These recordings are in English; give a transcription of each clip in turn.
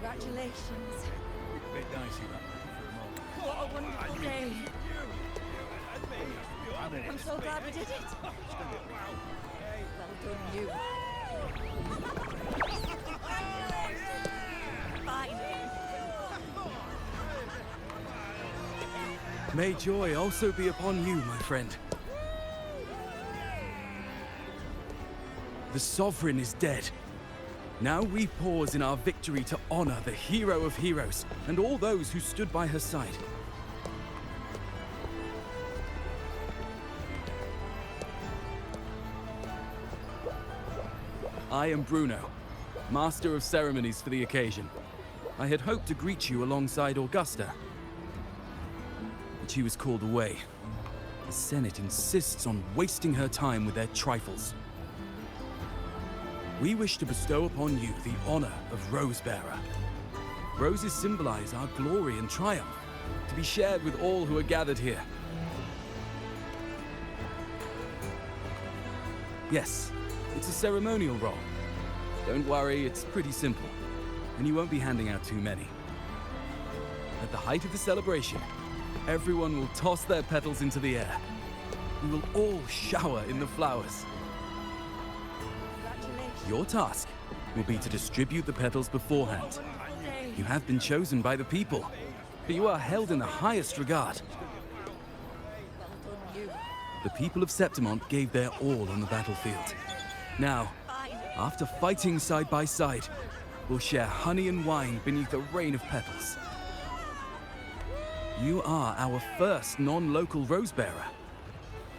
Congratulations. A bit dicey that for a moment. What a wonderful day. I'm so glad we did it. Well done, you. Finally. May joy also be upon you, my friend. The Sovereign is dead. Now we pause in our victory to honor the hero of heroes and all those who stood by her side. I am Bruno, Master of Ceremonies for the occasion. I had hoped to greet you alongside Augusta, but she was called away. The Senate insists on wasting her time with their trifles. We wish to bestow upon you the honor of Rosebearer. Roses symbolize our glory and triumph, to be shared with all who are gathered here. Yes, it's a ceremonial role. Don't worry, it's pretty simple, and you won't be handing out too many. At the height of the celebration, everyone will toss their petals into the air. We will all shower in the flowers. Your task will be to distribute the petals beforehand. You have been chosen by the people, but you are held in the highest regard. The people of Septimont gave their all on the battlefield. Now, after fighting side by side, we'll share honey and wine beneath a rain of petals. You are our first non-local Rosebearer,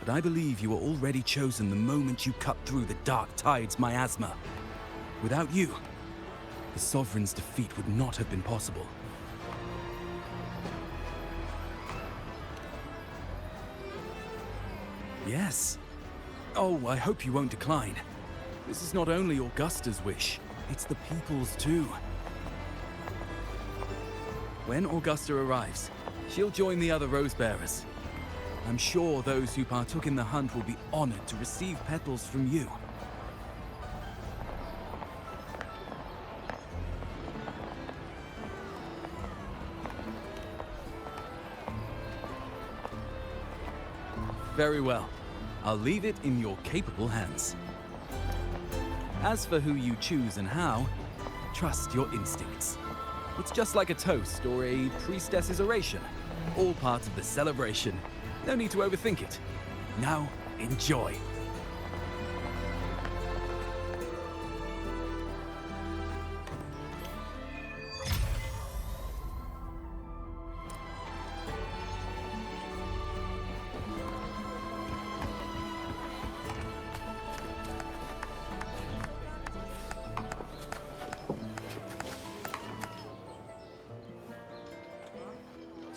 but I believe you were already chosen the moment you cut through the Dark Tide's miasma. Without you, the Sovereign's defeat would not have been possible. Yes. Oh, I hope you won't decline. This is not only Augusta's wish, it's the people's too. When Augusta arrives, she'll join the other Rosebearers. I'm sure those who partook in the hunt will be honored to receive petals from you. Very well. I'll leave it in your capable hands. As for who you choose and how, trust your instincts. It's just like a toast or a priestess's oration, all part of the celebration. No need to overthink it. Now, enjoy.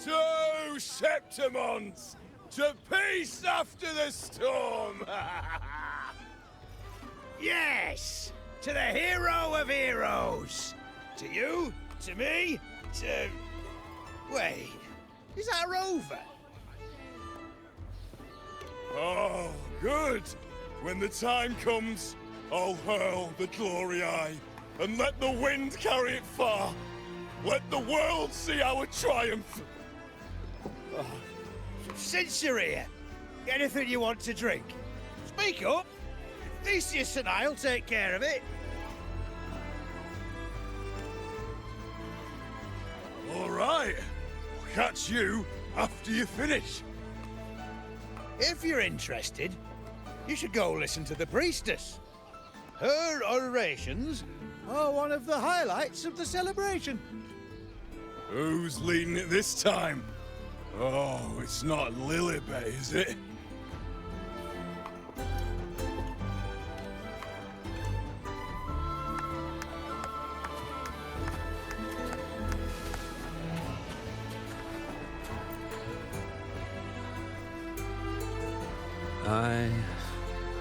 To Septimont! To peace after the storm! Yes! To the hero of heroes! To you, to me, to... Wait, is that Rover? Oh, good! When the time comes, I'll hurl the glory eye and let the wind carry it far. Let the world see our triumph! Since you're here, anything you want to drink? Speak up! Theseus and I'll take care of it. All right. I'll catch you after you finish. If you're interested, you should go listen to the priestess. Her orations are one of the highlights of the celebration. Who's leading it this time? Oh, it's not Lilibet, is it?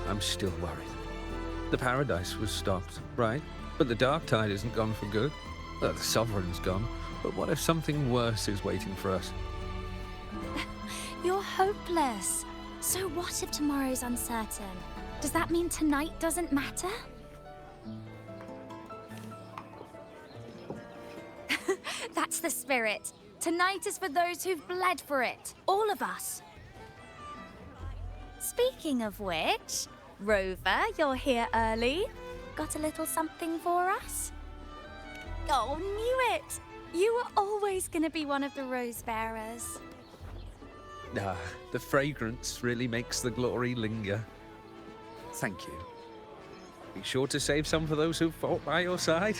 I'm still worried. The Paradise was stopped, right? But the Dark Tide isn't gone for good. The Sovereign's gone. But what if something worse is waiting for us? You're hopeless. So what if tomorrow's uncertain? Does that mean tonight doesn't matter? That's the spirit. Tonight is for those who've bled for it. All of us. Speaking of which, Rover, you're here early. Got a little something for us? Oh, knew it! You were always going to be one of the rose bearers. Ah, the fragrance really makes the glory linger. Thank you. Be sure to save some for those who fought by your side.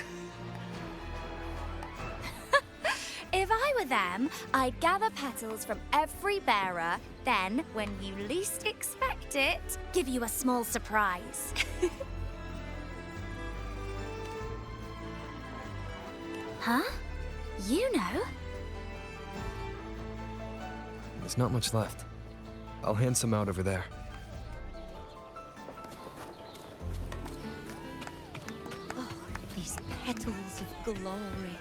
If I were them, I'd gather petals from every bearer, then, when you least expect it, give you a small surprise. Huh? You know? There's not much left. I'll hand some out over there. Oh, these petals of glory.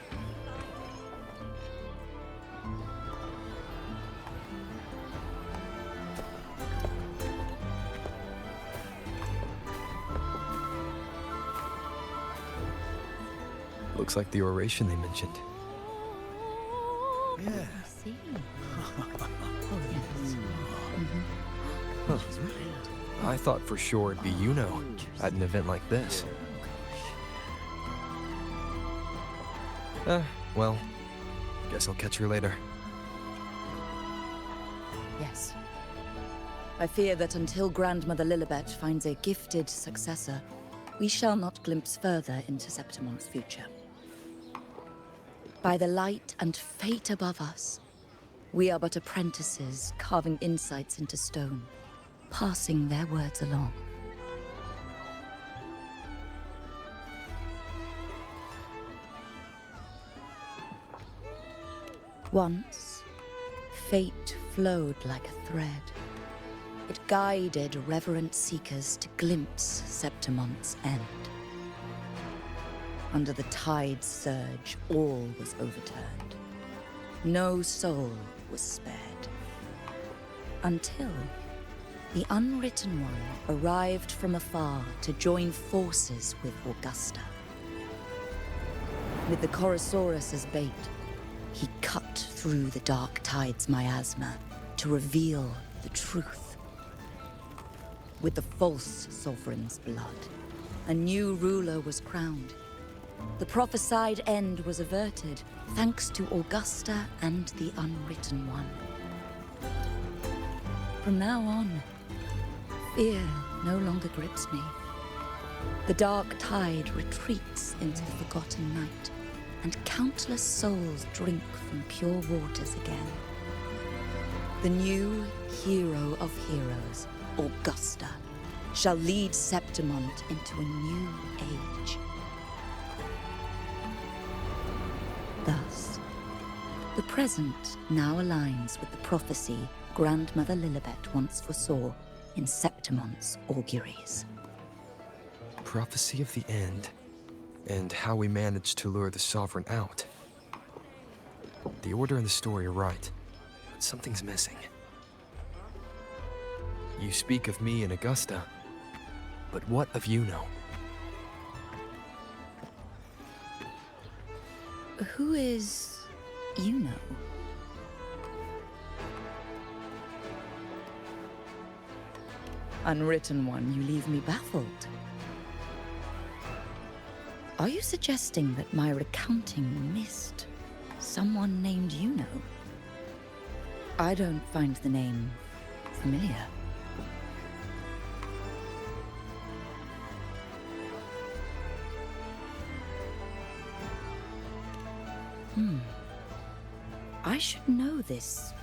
Looks like the oration they mentioned. Yeah. I see. Oh, yes. I thought for sure it'd be at an event like this. Well, guess I'll catch her later. Yes. I fear that until Grandmother Lilibet finds a gifted successor, we shall not glimpse further into Septimon's future. By the light and fate above us, we are but apprentices carving insights into stone, passing their words along. Once, fate flowed like a thread. It guided reverent seekers to glimpse Septimon's end. Under the tide's surge, all was overturned. No soul was spared. Until the Unwritten One arrived from afar to join forces with Augusta. With the Chorosaurus as bait, he cut through the dark tide's miasma to reveal the truth. With the false sovereign's blood, a new ruler was crowned. The prophesied end was averted, thanks to Augusta and the Unwritten One. From now on, fear no longer grips me. The dark tide retreats into the forgotten night, and countless souls drink from pure waters again. The new hero of heroes, Augusta, shall lead Septimont into a new age. Thus, the present now aligns with the prophecy Grandmother Lilibet once foresaw in Septimont's auguries. Prophecy of the end, and how we managed to lure the Sovereign out. The order and the story are right, but something's missing. You speak of me and Augusta, but what of Yuno? Who is Yuno? Unwritten One, you leave me baffled. Are you suggesting that my recounting missed someone named Yuno? I don't find the name familiar. I should know this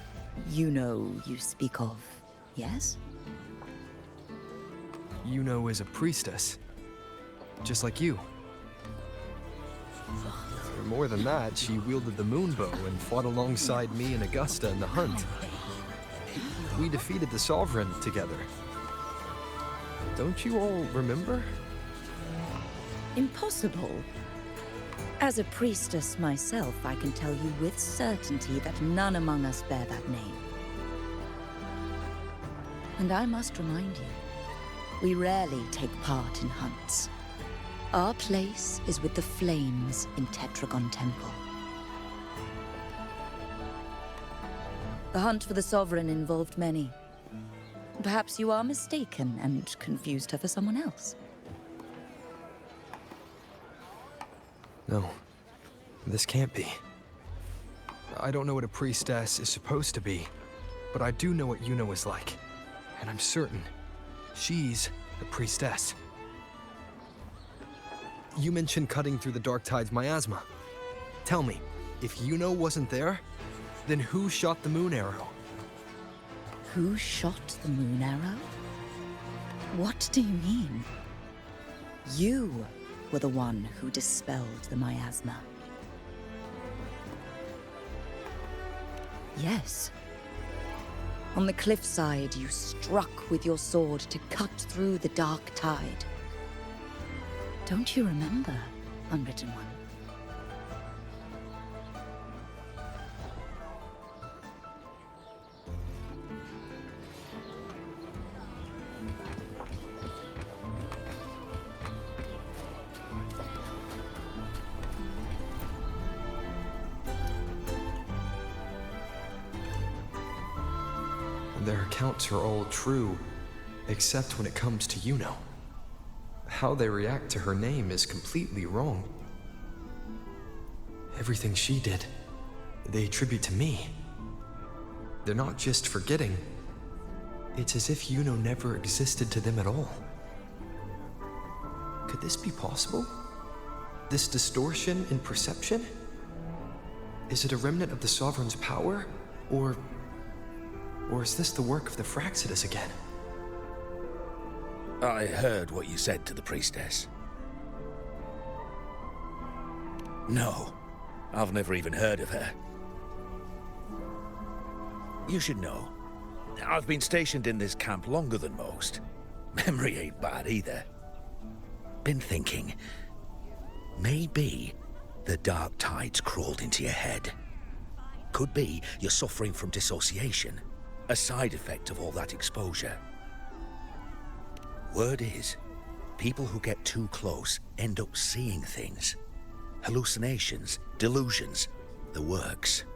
Yuno you speak of, yes? Yuno is a priestess, just like you. For more than that, she wielded the moonbow and fought alongside me and Augusta in the hunt. We defeated the Sovereign together. Don't you all remember? Impossible. As a priestess myself, I can tell you with certainty that none among us bear that name. And I must remind you, we rarely take part in hunts. Our place is with the flames in Tetragon Temple. The hunt for the Sovereign involved many. Perhaps you are mistaken and confused her for someone else. No, this can't be. I don't know what a priestess is supposed to be, but I do know what Yuno is like. And I'm certain she's the priestess. You mentioned cutting through the Dark Tide's miasma. Tell me, if Yuno wasn't there, then who shot the moon arrow? Who shot the moon arrow? What do you mean? You were the one who dispelled the miasma. Yes. On the cliffside, you struck with your sword to cut through the Dark Tide. Don't you remember, Unwritten One? Their accounts are all true, except when it comes to Yuno. How they react to her name is completely wrong. Everything she did, they attribute to me. They're not just forgetting. It's as if Yuno never existed to them at all. Could this be possible? This distortion in perception? Is it a remnant of the Sovereign's power? Or is this the work of the Fraxidus again? I heard what you said to the priestess. No, I've never even heard of her. You should know, I've been stationed in this camp longer than most. Memory ain't bad either. Been thinking, maybe the Dark Tide's crawled into your head. Could be you're suffering from dissociation, a side effect of all that exposure. Word is, people who get too close end up seeing things. Hallucinations, delusions, the works.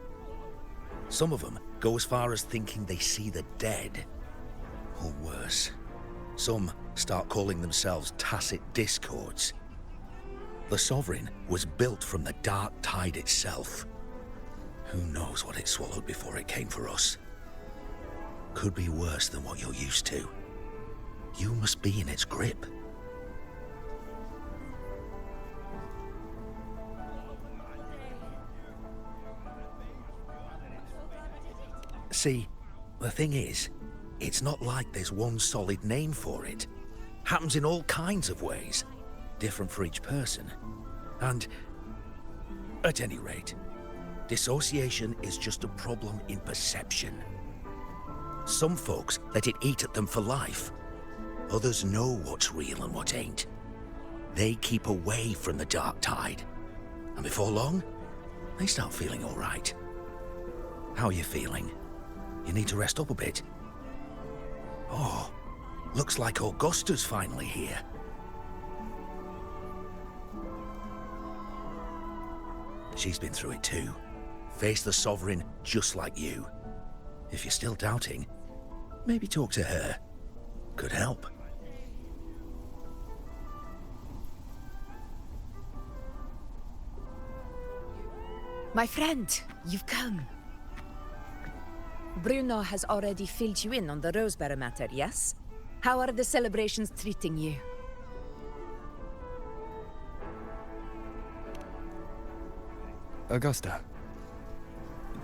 Some of them go as far as thinking they see the dead. Or worse, some start calling themselves tacit discords. The Sovereign was built from the Dark Tide itself. Who knows what it swallowed before it came for us? Could be worse than what you're used to. You must be in its grip. See, the thing is, it's not like there's one solid name for it. Happens in all kinds of ways, different for each person. And, at any rate, dissociation is just a problem in perception. Some folks let it eat at them for life. Others know what's real and what ain't. They keep away from the Dark Tide. And before long, they start feeling all right. How are you feeling? You need to rest up a bit. Oh, looks like Augusta's finally here. She's been through it too. Faced the Sovereign just like you. If you're still doubting, maybe talk to her. Could help. My friend, you've come. Bruno has already filled you in on the Rosebearer matter, yes? How are the celebrations treating you? Augusta,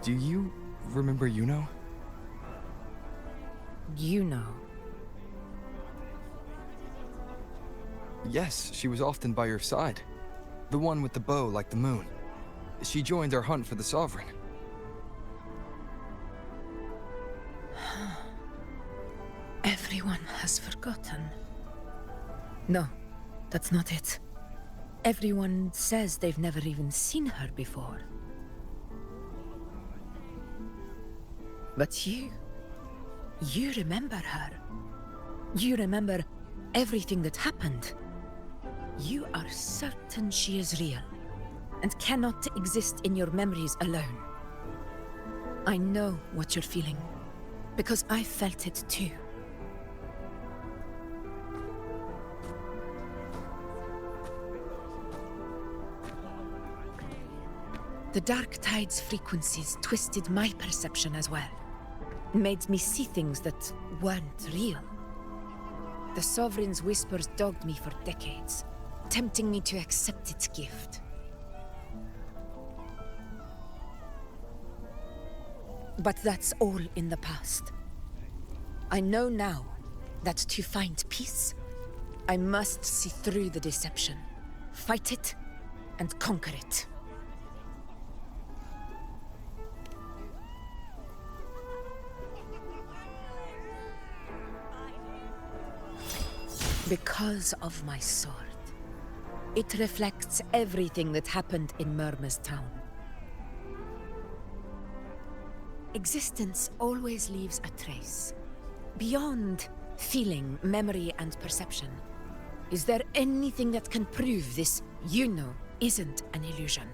do you remember Yuno? You know. Yes, she was often by your side. The one with the bow like the moon. She joined our hunt for the Sovereign. Everyone has forgotten. No, that's not it. Everyone says they've never even seen her before. But you remember her. You remember everything that happened. You are certain she is real, and cannot exist in your memories alone. I know what you're feeling, because I felt it too. The Dark Tide's frequencies twisted my perception as well. Made me see things that weren't real. The Sovereign's whispers dogged me for decades, tempting me to accept its gift. But that's all in the past. I know now that to find peace, I must see through the deception, fight it, and conquer it. Because of my sword. It reflects everything that happened in Murma's town. Existence always leaves a trace. Beyond feeling, memory, and perception. Is there anything that can prove this, you know, isn't an illusion?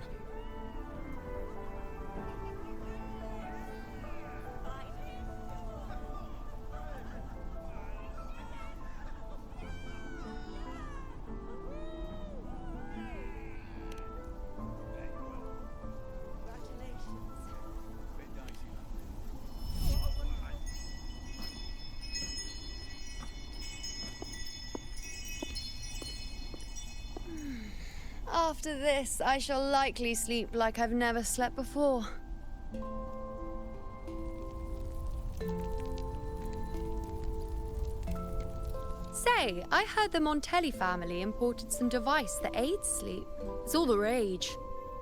After this, I shall likely sleep like I've never slept before. Say, I heard the Montelli family imported some device that aids sleep. It's all the rage.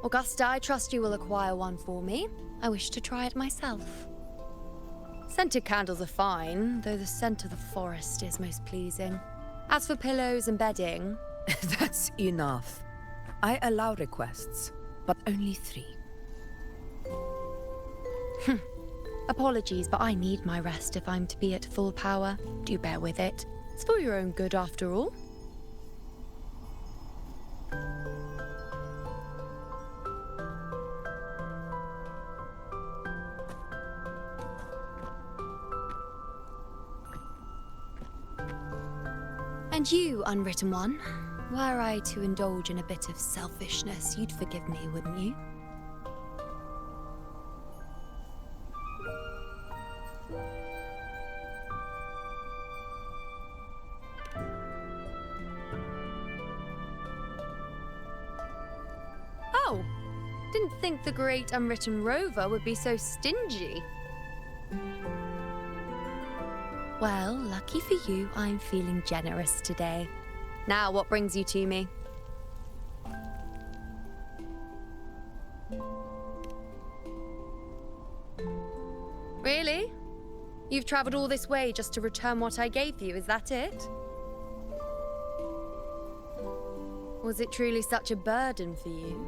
Augusta, I trust you will acquire one for me. I wish to try it myself. Scented candles are fine, though the scent of the forest is most pleasing. As for pillows and bedding... That's enough. I allow requests, but only 3. Apologies, but I need my rest if I'm to be at full power. Do bear with it. It's for your own good, after all. And you, Unwritten One, were I to indulge in a bit of selfishness, you'd forgive me, wouldn't you? Oh, didn't think the great Unwritten Rover would be so stingy. Well, lucky for you, I'm feeling generous today. Now, what brings you to me? Really? You've traveled all this way just to return what I gave you, is that it? Was it truly such a burden for you?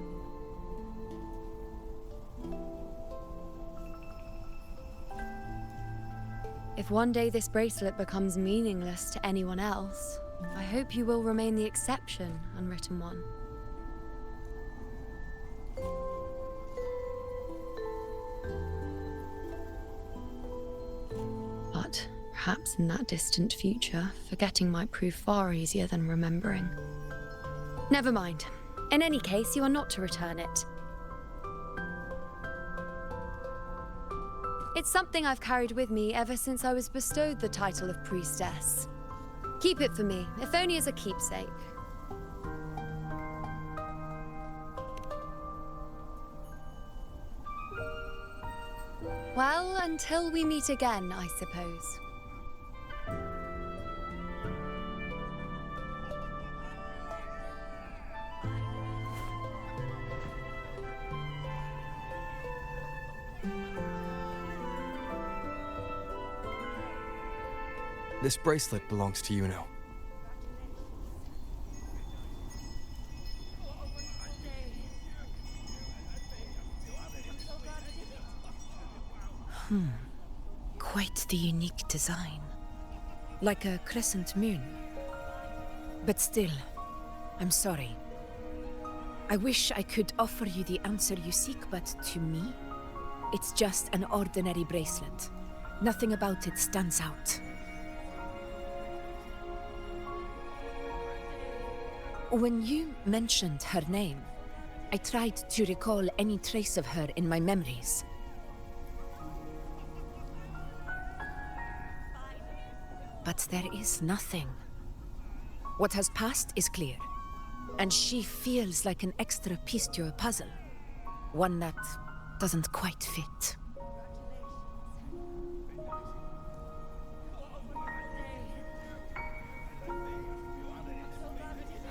If one day this bracelet becomes meaningless to anyone else, I hope you will remain the exception, Unwritten One. But perhaps in that distant future, forgetting might prove far easier than remembering. Never mind. In any case, you are not to return it. It's something I've carried with me ever since I was bestowed the title of priestess. Keep it for me, if only as a keepsake. Well, until we meet again, I suppose. This bracelet belongs to you now. Quite the unique design. Like a crescent moon. But still, I'm sorry. I wish I could offer you the answer you seek, but to me, It's just an ordinary bracelet. Nothing about it stands out. When you mentioned her name, I tried to recall any trace of her in my memories. But there is nothing. What has passed is clear, and she feels like an extra piece to a puzzle. One that doesn't quite fit.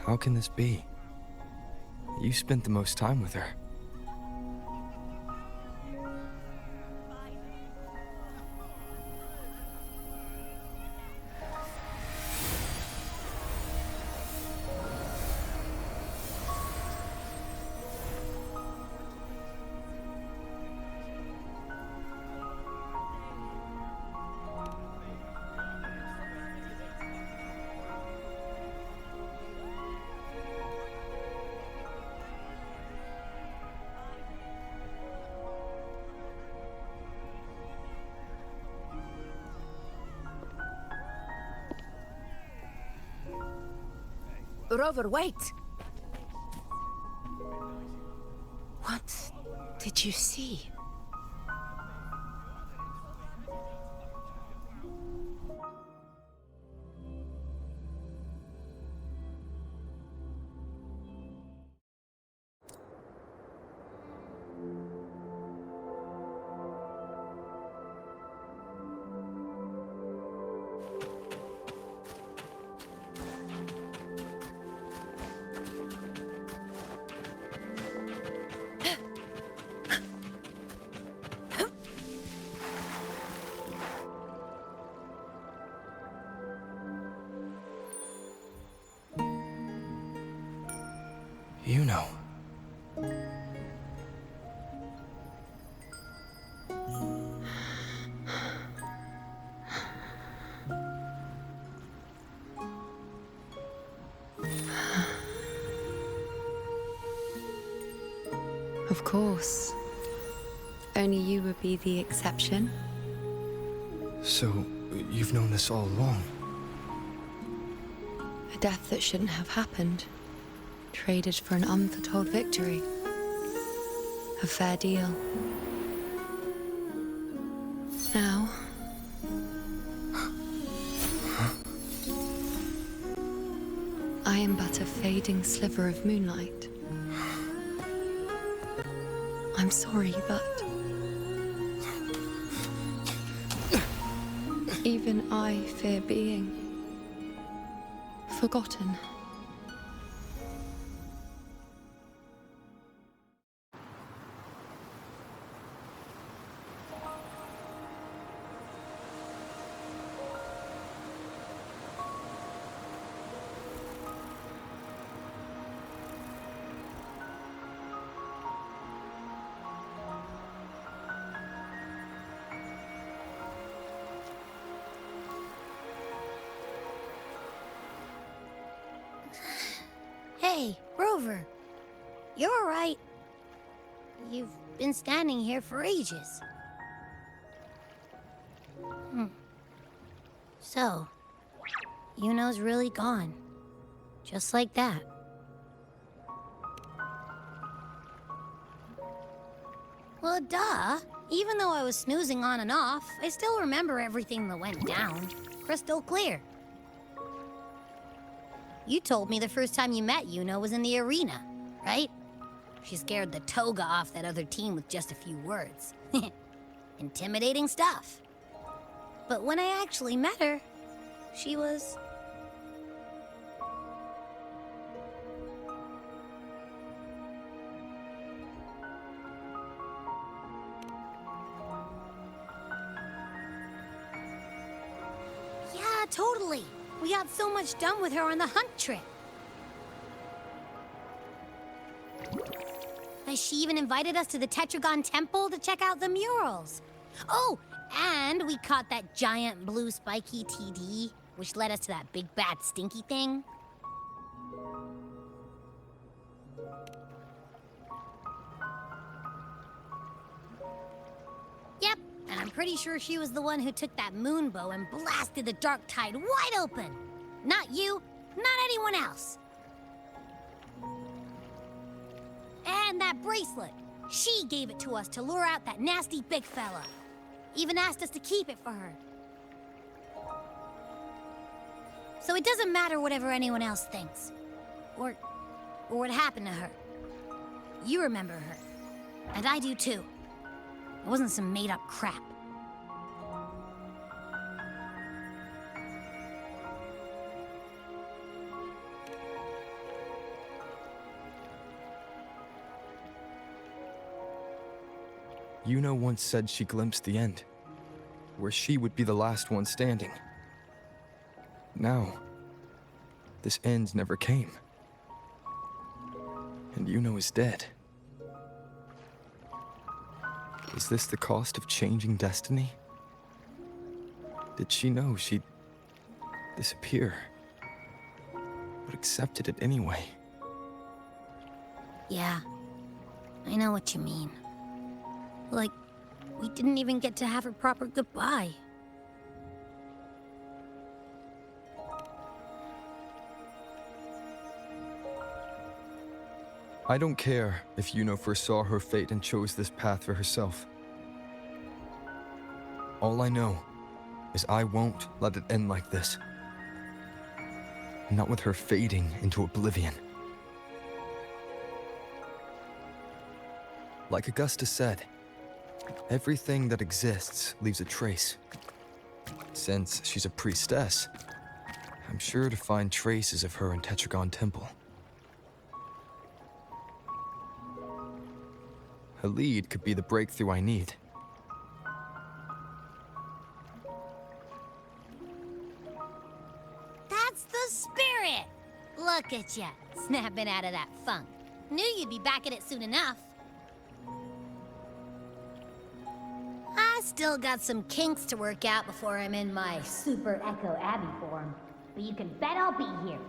How can this be? You spent the most time with her. Rover, wait! What did you see? You know. Of course. Only you would be the exception. So, you've known this all along? A death that shouldn't have happened. Traded for an unforetold victory. A fair deal. Now... I am but a fading sliver of moonlight. I'm sorry, but... even I fear being... forgotten. Hey, Rover. You're all right. You've been standing here for ages. So, Yuno's really gone. Just like that. Well, duh. Even though I was snoozing on and off, I still remember everything that went down. Crystal clear. You told me the first time you met Yuno was in the arena, right? She scared the toga off that other team with just a few words. Intimidating stuff. But when I actually met her, she was... Yeah, totally. We got so much done with her on the hunt trip. She even invited us to the Tetragon Temple to check out the murals. Oh, and we caught that giant blue spiky TD, which led us to that big bad stinky thing. pretty sure she was the one who took that moon bow and blasted the dark tide wide open. Not you, not anyone else. And that bracelet. She gave it to us to lure out that nasty big fella. Even asked us to keep it for her. So it doesn't matter whatever anyone else thinks. Or what happened to her. You remember her. And I do too. It wasn't some made-up crap. Yuno once said she glimpsed the end, where she would be the last one standing. Now, this end never came. And Yuno is dead. Is this the cost of changing destiny? Did she know she'd disappear, but accepted it anyway? Yeah, I know what you mean. Like, we didn't even get to have a proper goodbye. I don't care if Yuno foresaw her fate and chose this path for herself. All I know is I won't let it end like this. Not with her fading into oblivion. Like Augusta said, everything that exists leaves a trace. Since she's a priestess, I'm sure to find traces of her in Tetragon Temple. A lead could be the breakthrough I need. That's the spirit! Look at ya, snapping out of that funk. Knew you'd be back at it soon enough. I still got some kinks to work out before I'm in my Super Echo Abbey form, but you can bet I'll be here.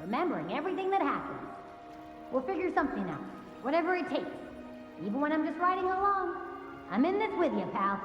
Remembering everything that happened. We'll figure something out, whatever it takes. Even when I'm just riding along. I'm in this with you, pal.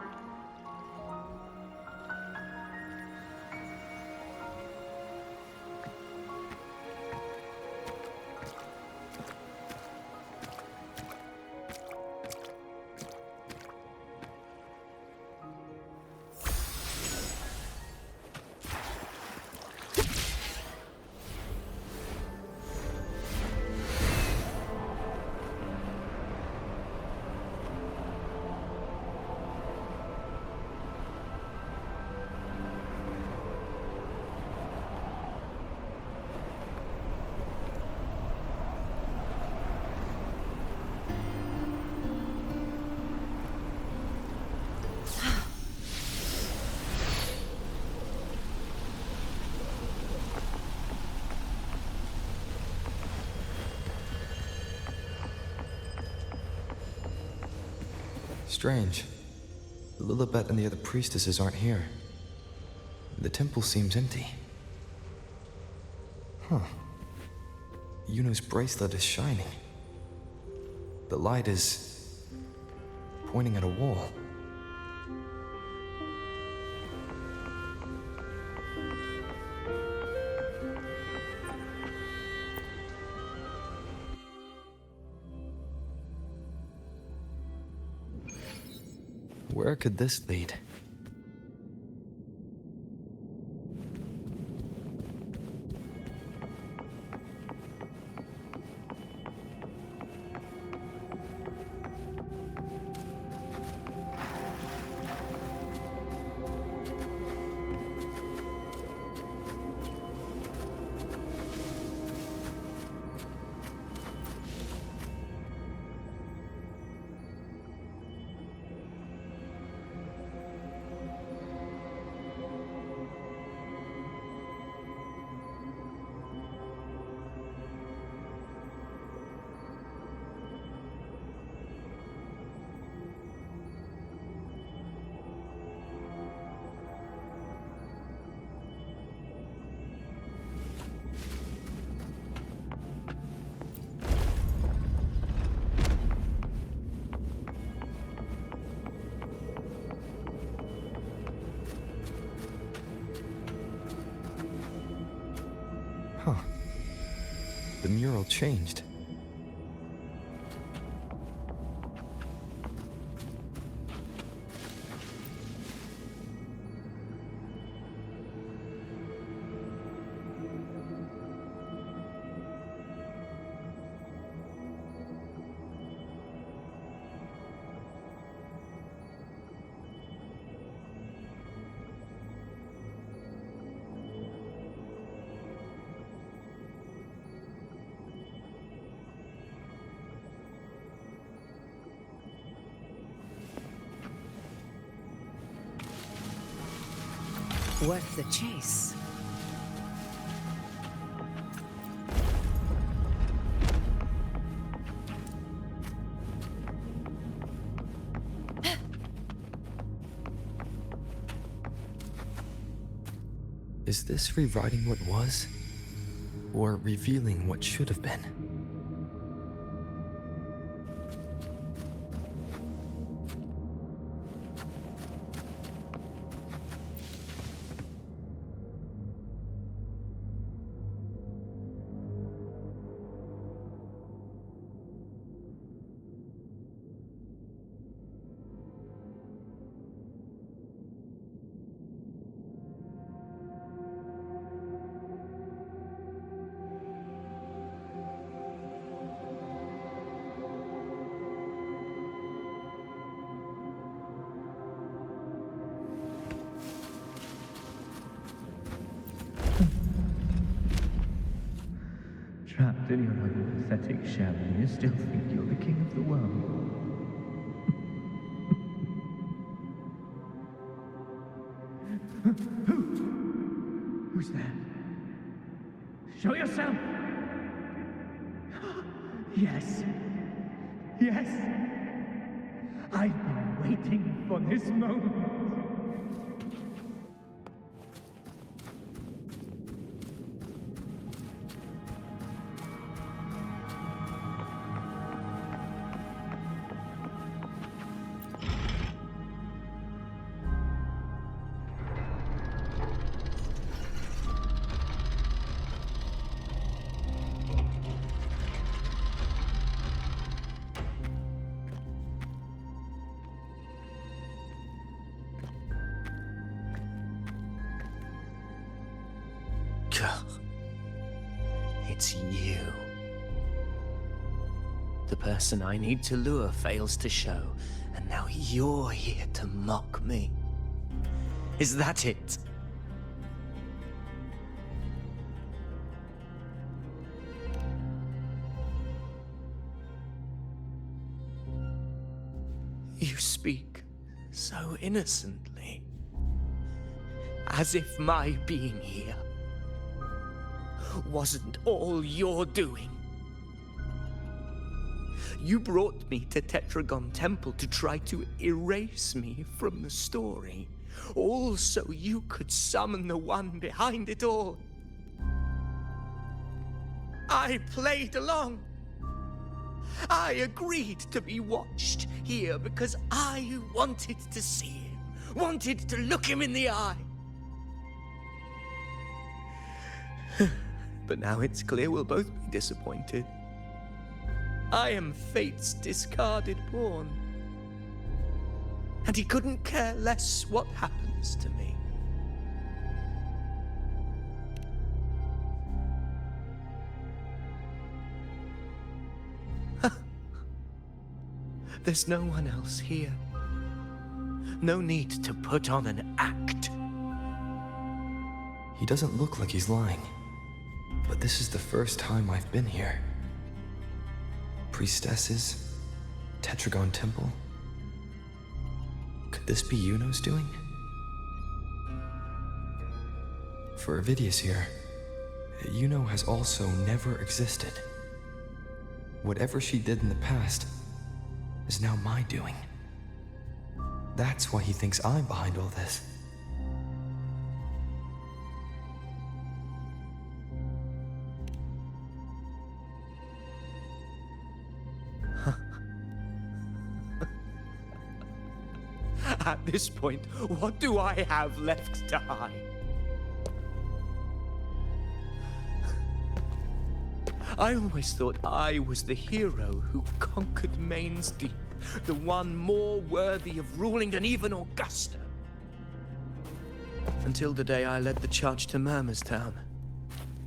Strange. Lilibet and the other priestesses aren't here. The temple seems empty. Huh. Yuno's bracelet is shining. The light is pointing at a wall. Where could this lead? the mural changed. Worth the chase. Is this rewriting what was? Or revealing what should have been? Trapped in your own pathetic shell, and you still think you're the king of the world. Who's there? Show yourself! Yes. Yes. I've been waiting for this moment. It's you. The person I need to lure fails to show, and now you're here to mock me. Is that it? You speak so innocently, as if my being here wasn't all you're doing. You brought me to Tetragon Temple to try to erase me from the story, all so you could summon the one behind it all. I played along. I agreed to be watched here because I wanted to see him, wanted to look him in the eye. But now it's clear we'll both be disappointed. I am fate's discarded pawn. And he couldn't care less what happens to me. There's no one else here. No need to put on an act. He doesn't look like he's lying. But this is the first time I've been here. Priestesses, Tetragon Temple. Could this be Yuno's doing? For Avidius here, Yuno has also never existed. Whatever she did in the past is now my doing. That's why he thinks I'm behind all this. At this point, what do I have left to hide? I always thought I was the hero who conquered Main's Deep, the one more worthy of ruling than even Augusta. Until the day I led the charge to Murmurstown.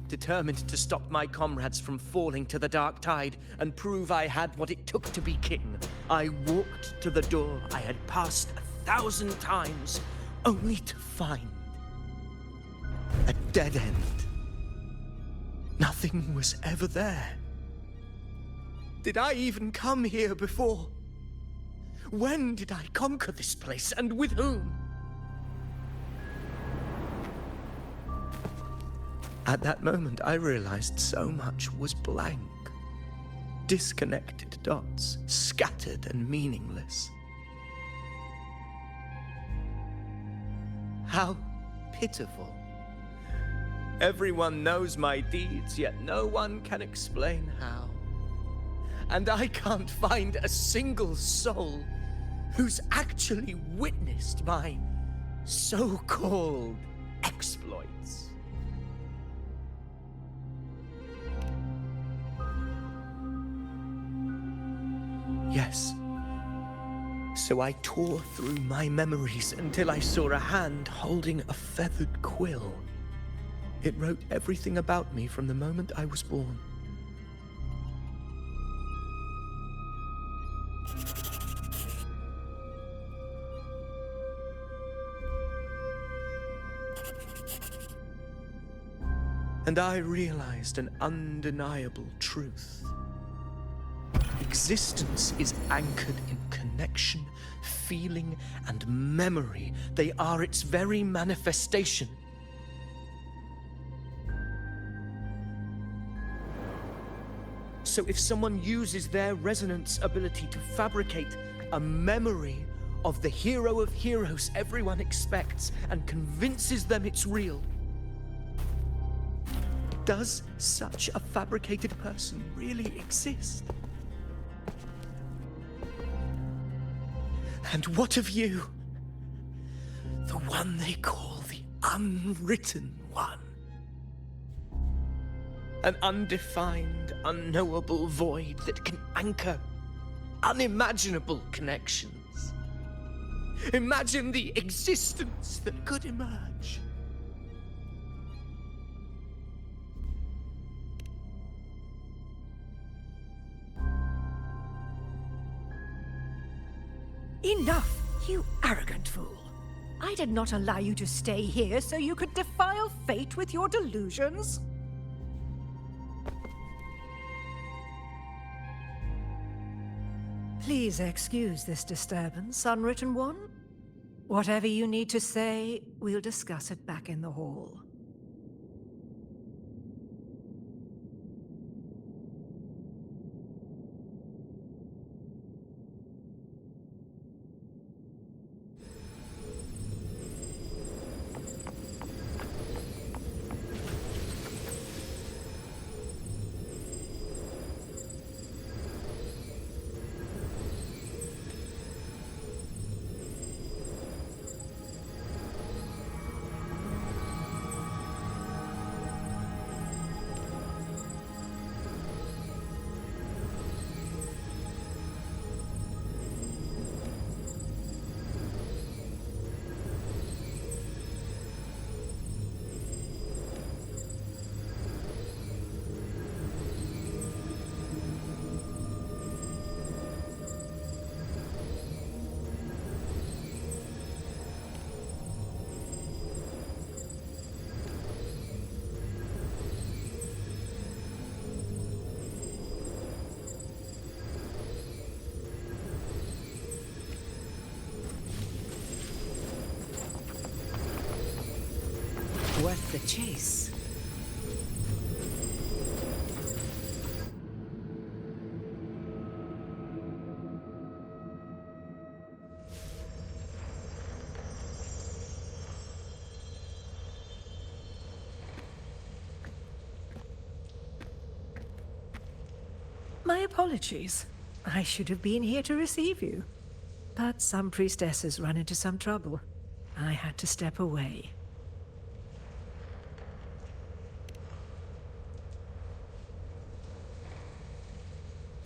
Determined to stop my comrades from falling to the dark tide and prove I had what it took to be king, I walked to the door I had passed 1,000 times, only to find a dead end. Nothing was ever there. Did I even come here before? When did I conquer this place, and with whom? At that moment, I realized so much was blank. Disconnected dots, scattered and meaningless. How pitiful. Everyone knows my deeds, yet no one can explain how. And I can't find a single soul who's actually witnessed my so-called exploits. Yes. So I tore through my memories until I saw a hand holding a feathered quill. It wrote everything about me from the moment I was born. And I realized an undeniable truth. Existence is anchored in connection, feeling, and memory. They are its very manifestation. So if someone uses their resonance ability to fabricate a memory of the hero of heroes everyone expects and convinces them it's real, does such a fabricated person really exist? And what of you? The one they call the Unwritten One. An undefined, unknowable void that can anchor unimaginable connections. Imagine the existence that could emerge. Enough, you arrogant fool. I did not allow you to stay here so you could defile fate with your delusions. Please excuse this disturbance, Unwritten One. Whatever you need to say, we'll discuss it back in the hall. Worth the chase. My apologies. I should have been here to receive you. But some priestesses run into some trouble. I had to step away.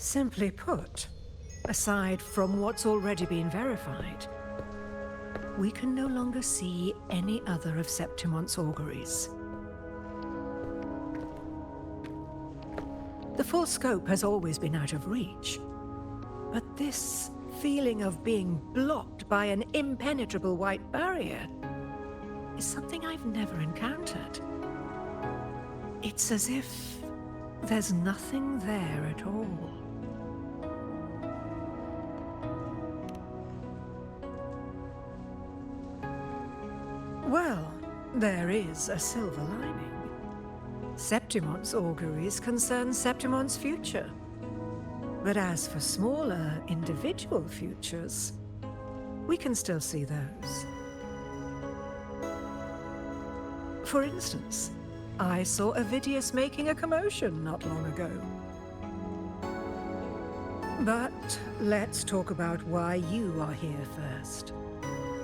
Simply put, aside from what's already been verified, we can no longer see any other of Septimon's auguries. The full scope has always been out of reach, but this feeling of being blocked by an impenetrable white barrier is something I've never encountered. It's as if there's nothing there at all. Well, there is a silver lining. Septimon's auguries concern Septimon's future. But as for smaller, individual futures, we can still see those. For instance, I saw Avidius making a commotion not long ago. But let's talk about why you are here first.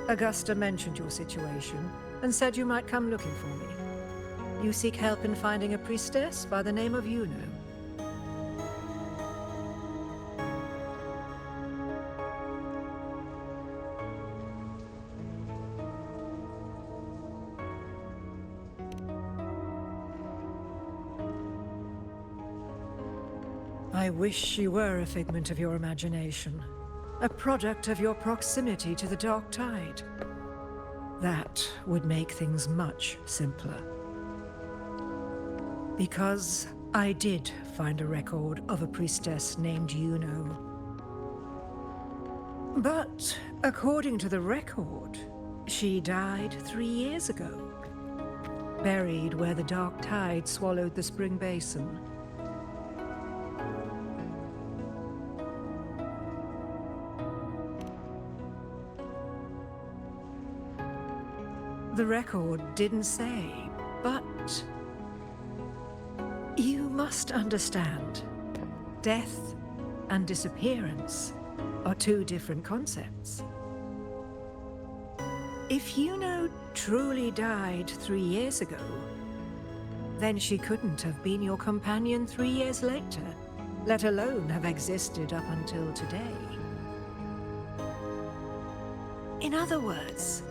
Augusta mentioned your situation and said you might come looking for me. You seek help in finding a priestess by the name of Yuno. I wish she were a figment of your imagination, a product of your proximity to the Dark Tide. That would make things much simpler. Because I did find a record of a priestess named Yuno. But according to the record, she died 3 years ago, buried where the Dark Tide swallowed the Spring Basin. The record didn't say, but you must understand, death and disappearance are two different concepts. If Yuno truly died 3 years ago, then she couldn't have been your companion 3 years later, let alone have existed up until today. In other words,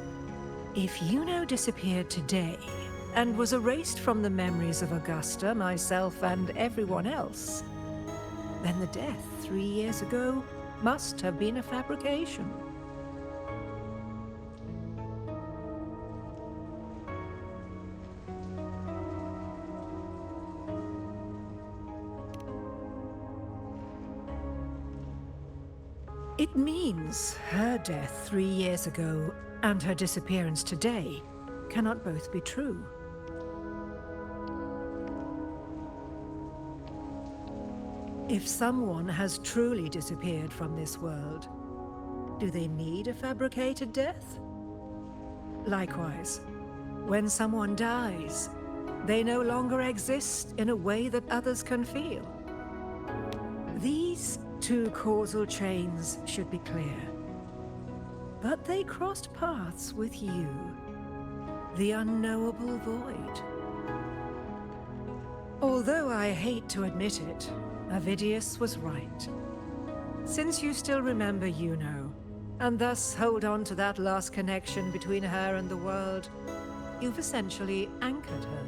if Yuno disappeared today and was erased from the memories of Augusta, myself, and everyone else, then the death 3 years ago must have been a fabrication. It means her death 3 years ago and her disappearance today cannot both be true. If someone has truly disappeared from this world, do they need a fabricated death? Likewise, when someone dies, they no longer exist in a way that others can feel. These two causal chains should be clear. But they crossed paths with you, the unknowable void. Although I hate to admit it, Avidius was right. Since you still remember Yuno, and thus hold on to that last connection between her and the world, you've essentially anchored her.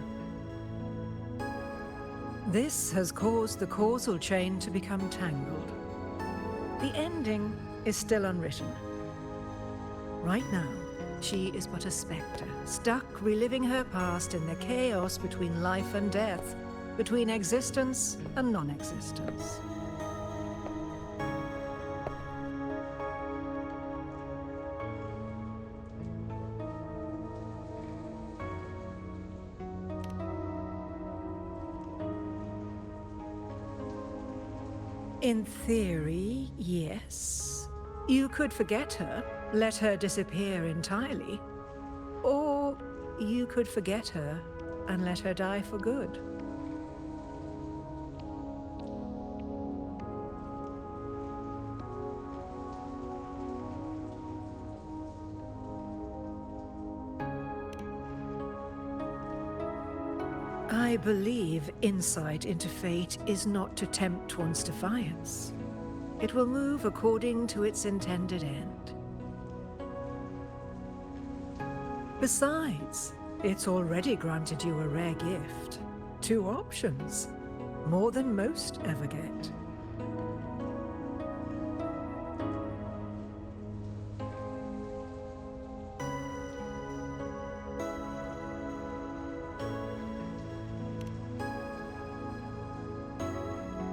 This has caused the causal chain to become tangled. The ending is still unwritten. Right now, she is but a spectre, stuck reliving her past in the chaos between life and death, between existence and non-existence. In theory, yes. You could forget her, let her disappear entirely. Or you could forget her and let her die for good. I believe insight into fate is not to tempt one's defiance. It will move according to its intended end. Besides, it's already granted you a rare gift. 2 options. More than most ever get.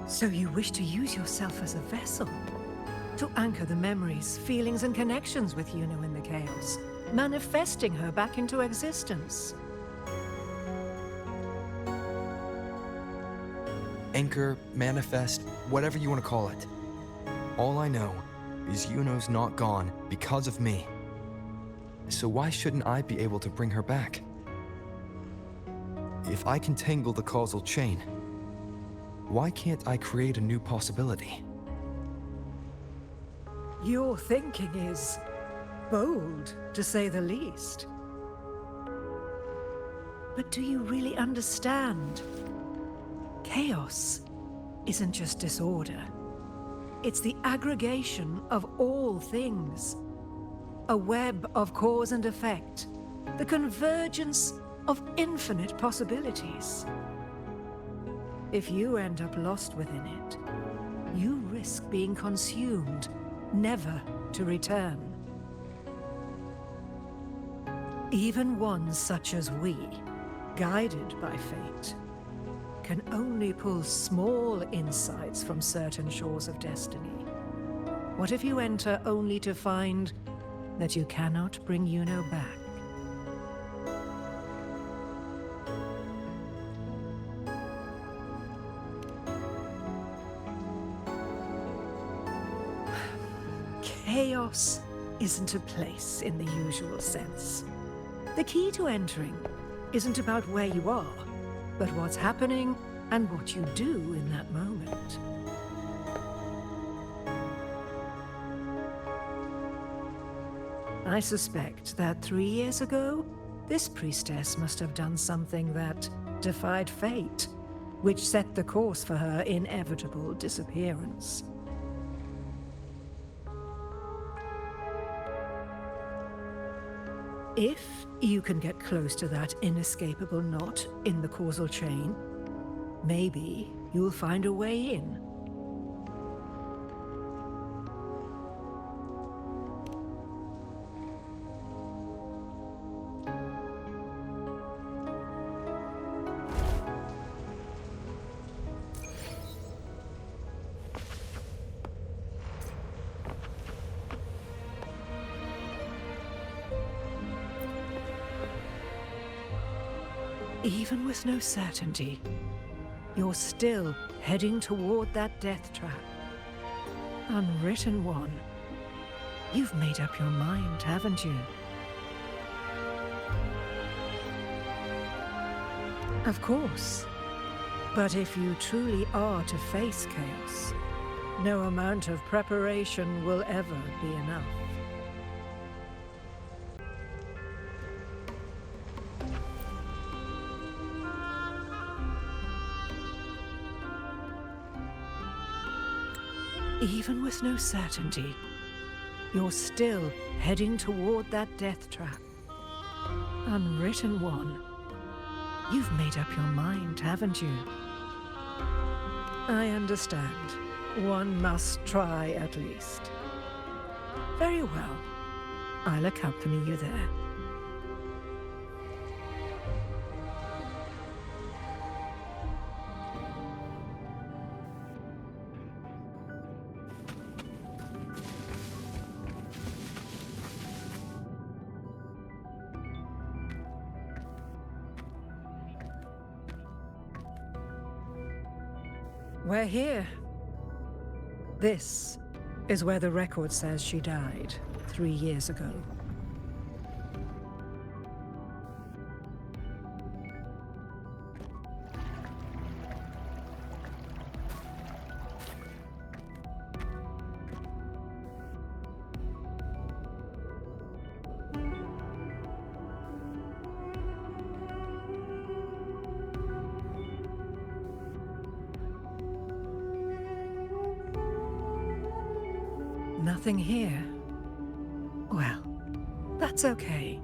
So you wish to use yourself as a vessel? To anchor the memories, feelings, and connections with Yuno in the chaos, manifesting her back into existence. Anchor, manifest, whatever you want to call it. All I know is Yuno's not gone because of me. So why shouldn't I be able to bring her back? If I can tangle the causal chain, why can't I create a new possibility? Your thinking is bold, to say the least. But do you really understand? Chaos isn't just disorder. It's the aggregation of all things. A web of cause and effect. The convergence of infinite possibilities. If you end up lost within it, you risk being consumed, never to return. Even ones such as we, guided by fate, can only pull small insights from certain shores of destiny. What if you enter only to find that you cannot bring Yuno back? Chaos isn't a place in the usual sense. The key to entering isn't about where you are, but what's happening and what you do in that moment. I suspect that 3 years ago, this priestess must have done something that defied fate, which set the course for her inevitable disappearance. If you can get close to that inescapable knot in the causal chain, maybe you'll find a way in. Even with no certainty, you're still heading toward that death trap. Unwritten one. You've made up your mind, haven't you? Of course. But if you truly are to face chaos, no amount of preparation will ever be enough. Even with no certainty, you're still heading toward that death trap. Unwritten one. You've made up your mind, haven't you? I understand. One must try at least. Very well. I'll accompany you there. We're here. This is where the record says she died 3 years ago. Nothing here. Well, that's okay.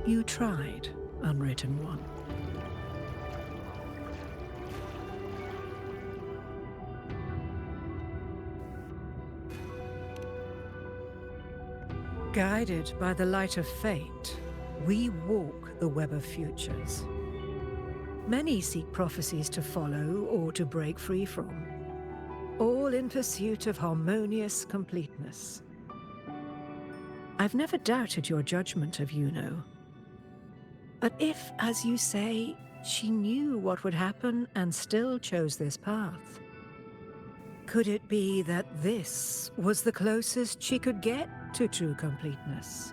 You tried, Unwritten One. Guided by the light of fate, we walk the web of futures. Many seek prophecies to follow or to break free from, all in pursuit of harmonious completeness. I've never doubted your judgment of Yuno. But if, as you say, she knew what would happen and still chose this path, could it be that this was the closest she could get to true completeness?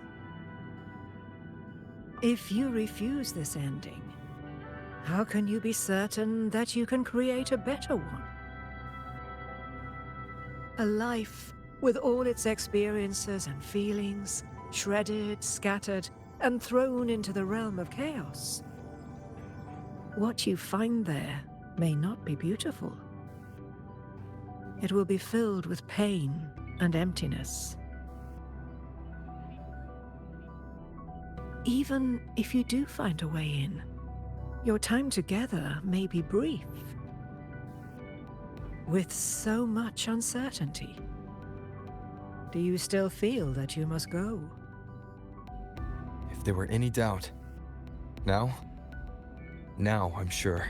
If you refuse this ending, how can you be certain that you can create a better one? A life with all its experiences and feelings, shredded, scattered, and thrown into the realm of chaos. What you find there may not be beautiful. It will be filled with pain and emptiness. Even if you do find a way in, your time together may be brief. With so much uncertainty, do you still feel that you must go? If there were any doubt, now I'm sure.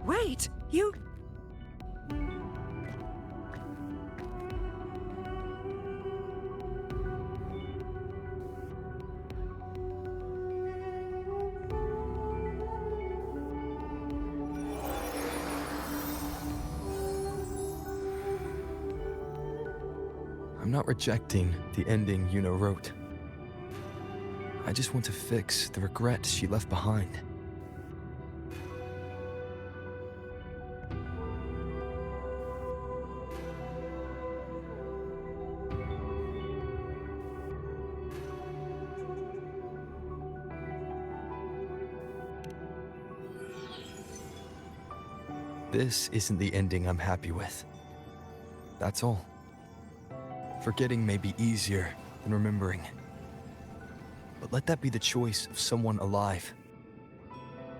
Wait, you... I'm not rejecting the ending Yuno wrote. I just want to fix the regret she left behind. This isn't the ending I'm happy with. That's all. Forgetting may be easier than remembering. But let that be the choice of someone alive,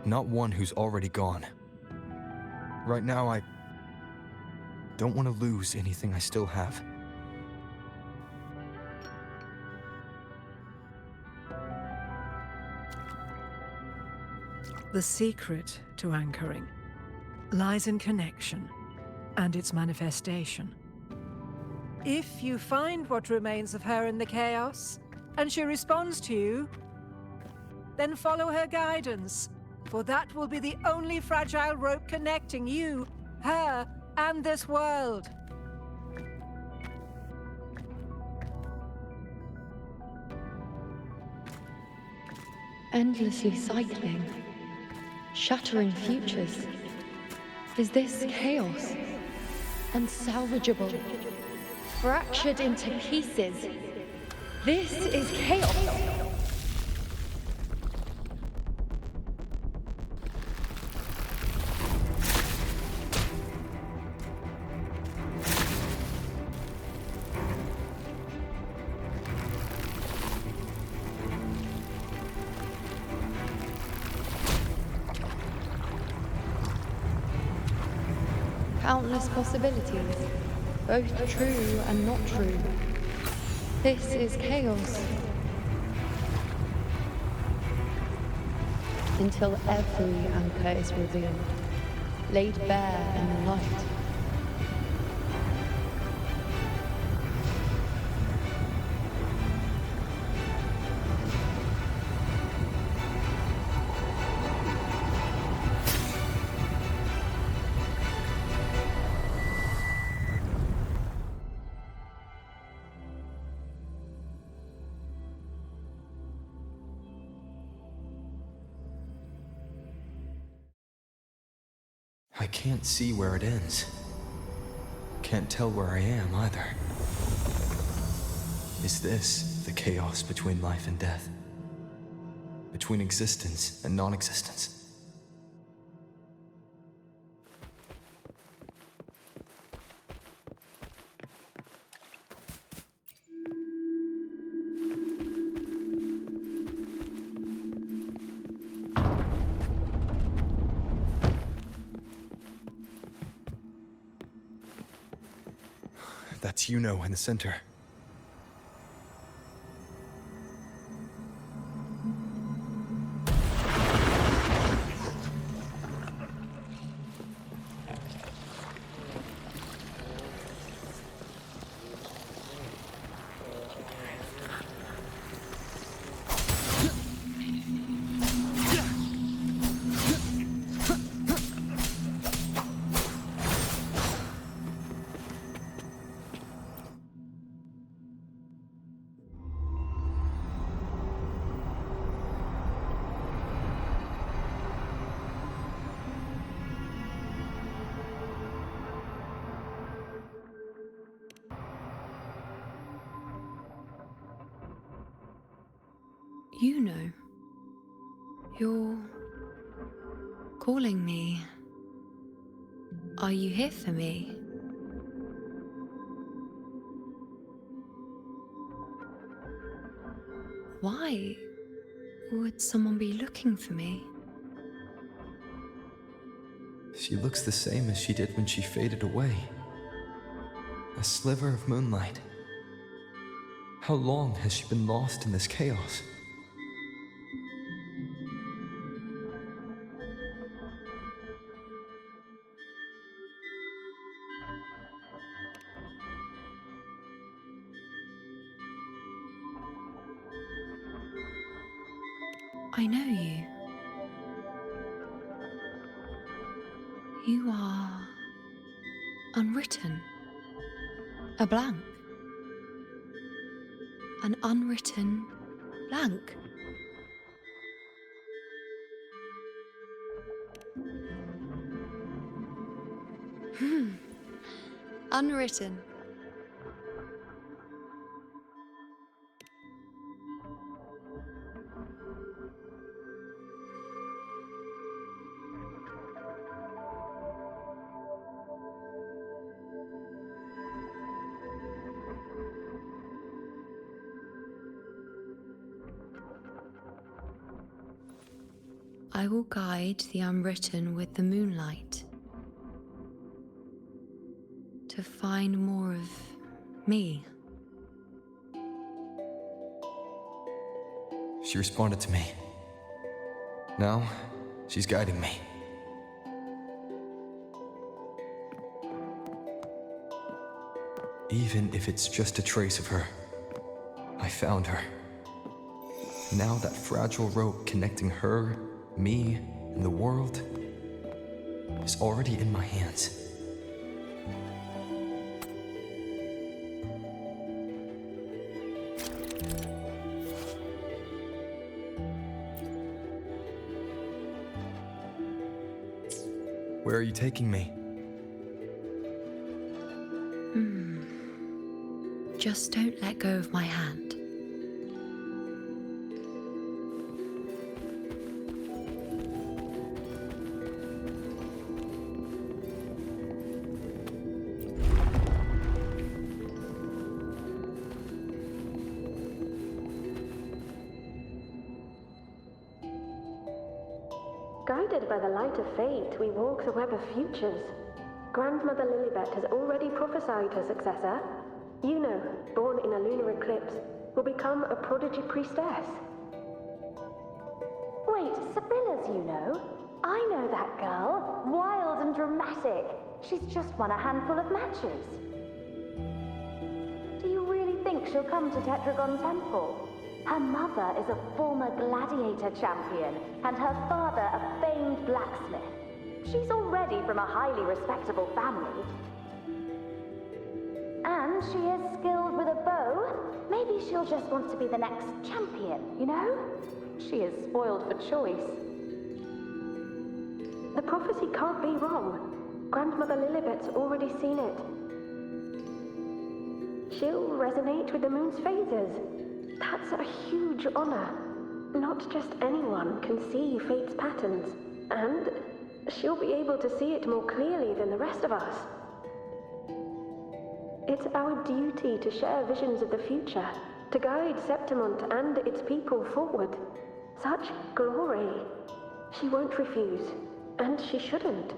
not one who's already gone. Right now, I don't want to lose anything I still have. The secret to anchoring lies in connection and its manifestation. If you find what remains of her in the chaos, and she responds to you, then follow her guidance, for that will be the only fragile rope connecting you, her, and this world. Endlessly cycling, shattering futures. Is this chaos? Unsalvageable, fractured into pieces. This is chaos. Countless possibilities, both true and not true. This is chaos. Until every anchor is revealed, laid bare in the light. I can't see where it ends. Can't tell where I am either. Is this the chaos between life and death? Between existence and non-existence? That's Yuno in the center. Yuno, you're calling me. Are you here for me? Why would someone be looking for me? She looks the same as she did when she faded away. A sliver of moonlight. How long has she been lost in this chaos? I know you. You are unwritten. A blank. An unwritten blank. Unwritten. I will guide the unwritten with the moonlight to find more of me. She responded to me. Now, she's guiding me. Even if it's just a trace of her, I found her. Now that fragile rope connecting her, me, and the world is already in my hands. Where are you taking me? Just don't let go of my hand. Guided by the light of fate, we walk the web of futures. Grandmother Lilibet has already prophesied her successor. Yuno, born in a lunar eclipse, will become a prodigy priestess. Wait, Sibylla's Yuno? I know that girl. Wild and dramatic. She's just won a handful of matches. Do you really think she'll come to Tetragon Temple? Her mother is a former gladiator champion, and her father a famed blacksmith. She's already from a highly respectable family. And she is skilled with a bow. Maybe she'll just want to be the next champion, you know? She is spoiled for choice. The prophecy can't be wrong. Grandmother Lilibet's already seen it. She'll resonate with the moon's phases. That's a huge honor. Not just anyone can see fate's patterns, and she'll be able to see it more clearly than the rest of us. It's our duty to share visions of the future, to guide Septimont and its people forward. Such glory. She won't refuse, and she shouldn't.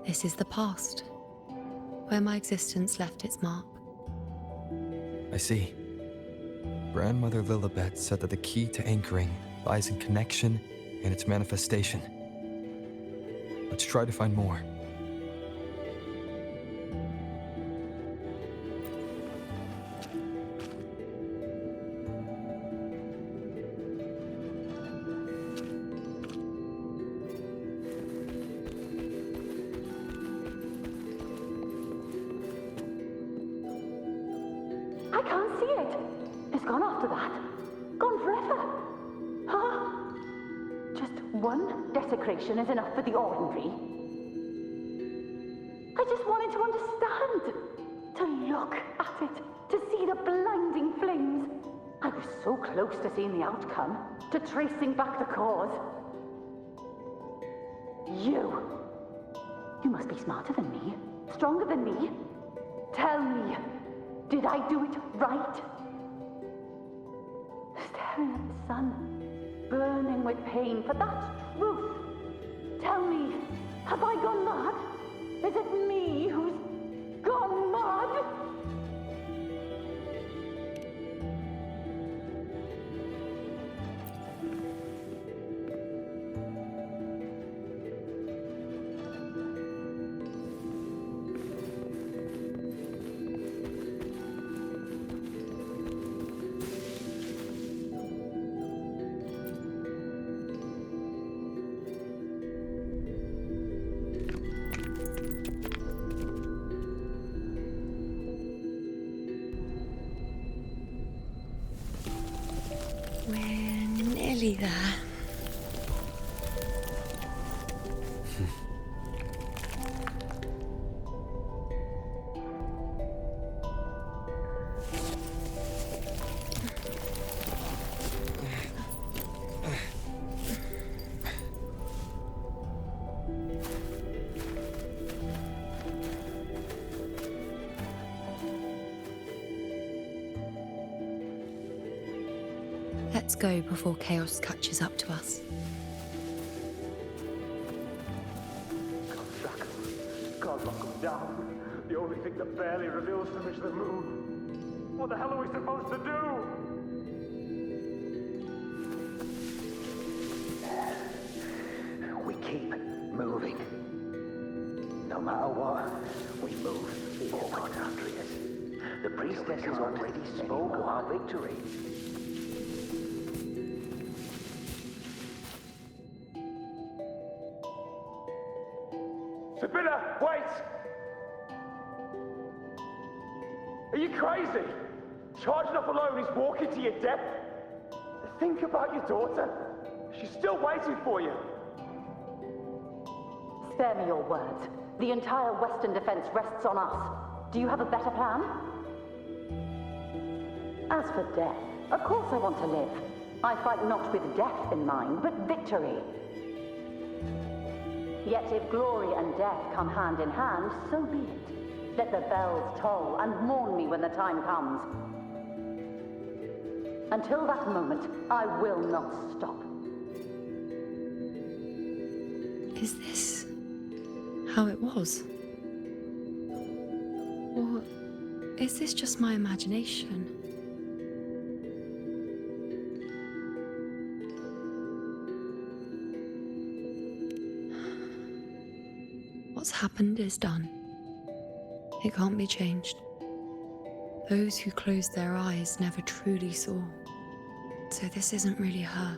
This is the past. where my existence left its mark. I see. Grandmother Lilibet said that the key to anchoring lies in connection and its manifestation. Let's try to find more. I can't see it. It's gone after that. Gone forever. Huh? Just one desecration is enough for the ordinary. I just wanted to understand. To look at it. To see the blinding flames. I was so close to seeing the outcome. To tracing back the cause. You. You must be smarter than me. Stronger than me. Tell me. Did I do it right? Staring at the sun, burning with pain for that truth. Tell me, have I gone mad? Is it me who's gone mad? We're nearly there. Let's go before chaos catches up to us. Can't lock them down. The only thing that barely reveals them is the moon. What the hell are we supposed to do? We keep moving. No matter what, we move forward, Andreas. The priestess has already spoke of our victory. Sibylla, wait! Are you crazy? Charging up alone is walking to your death. Think about your daughter. She's still waiting for you. Spare me your words. The entire Western defense rests on us. Do you have a better plan? As for death, of course I want to live. I fight not with death in mind, but victory. Yet if glory and death come hand in hand, so be it. Let the bells toll and mourn me when the time comes. Until that moment, I will not stop. Is this how it was? Or is this just my imagination? What's happened is done. It can't be changed. Those who closed their eyes never truly saw. So this isn't really her.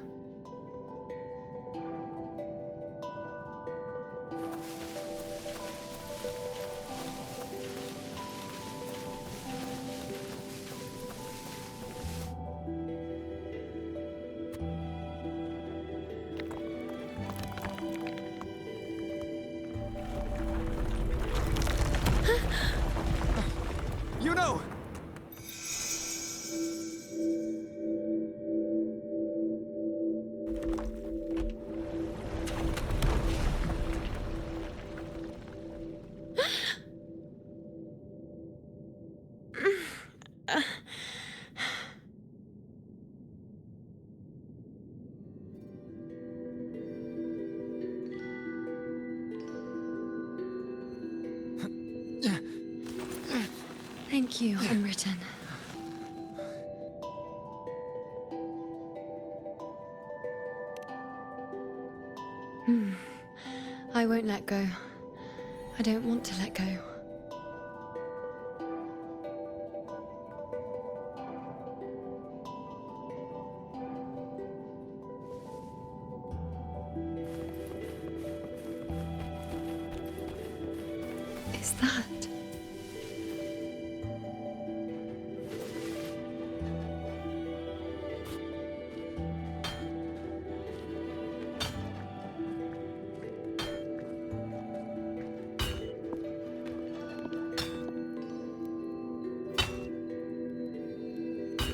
You know! Thank you, Unwritten. I won't let go. I don't want to let go. Is that?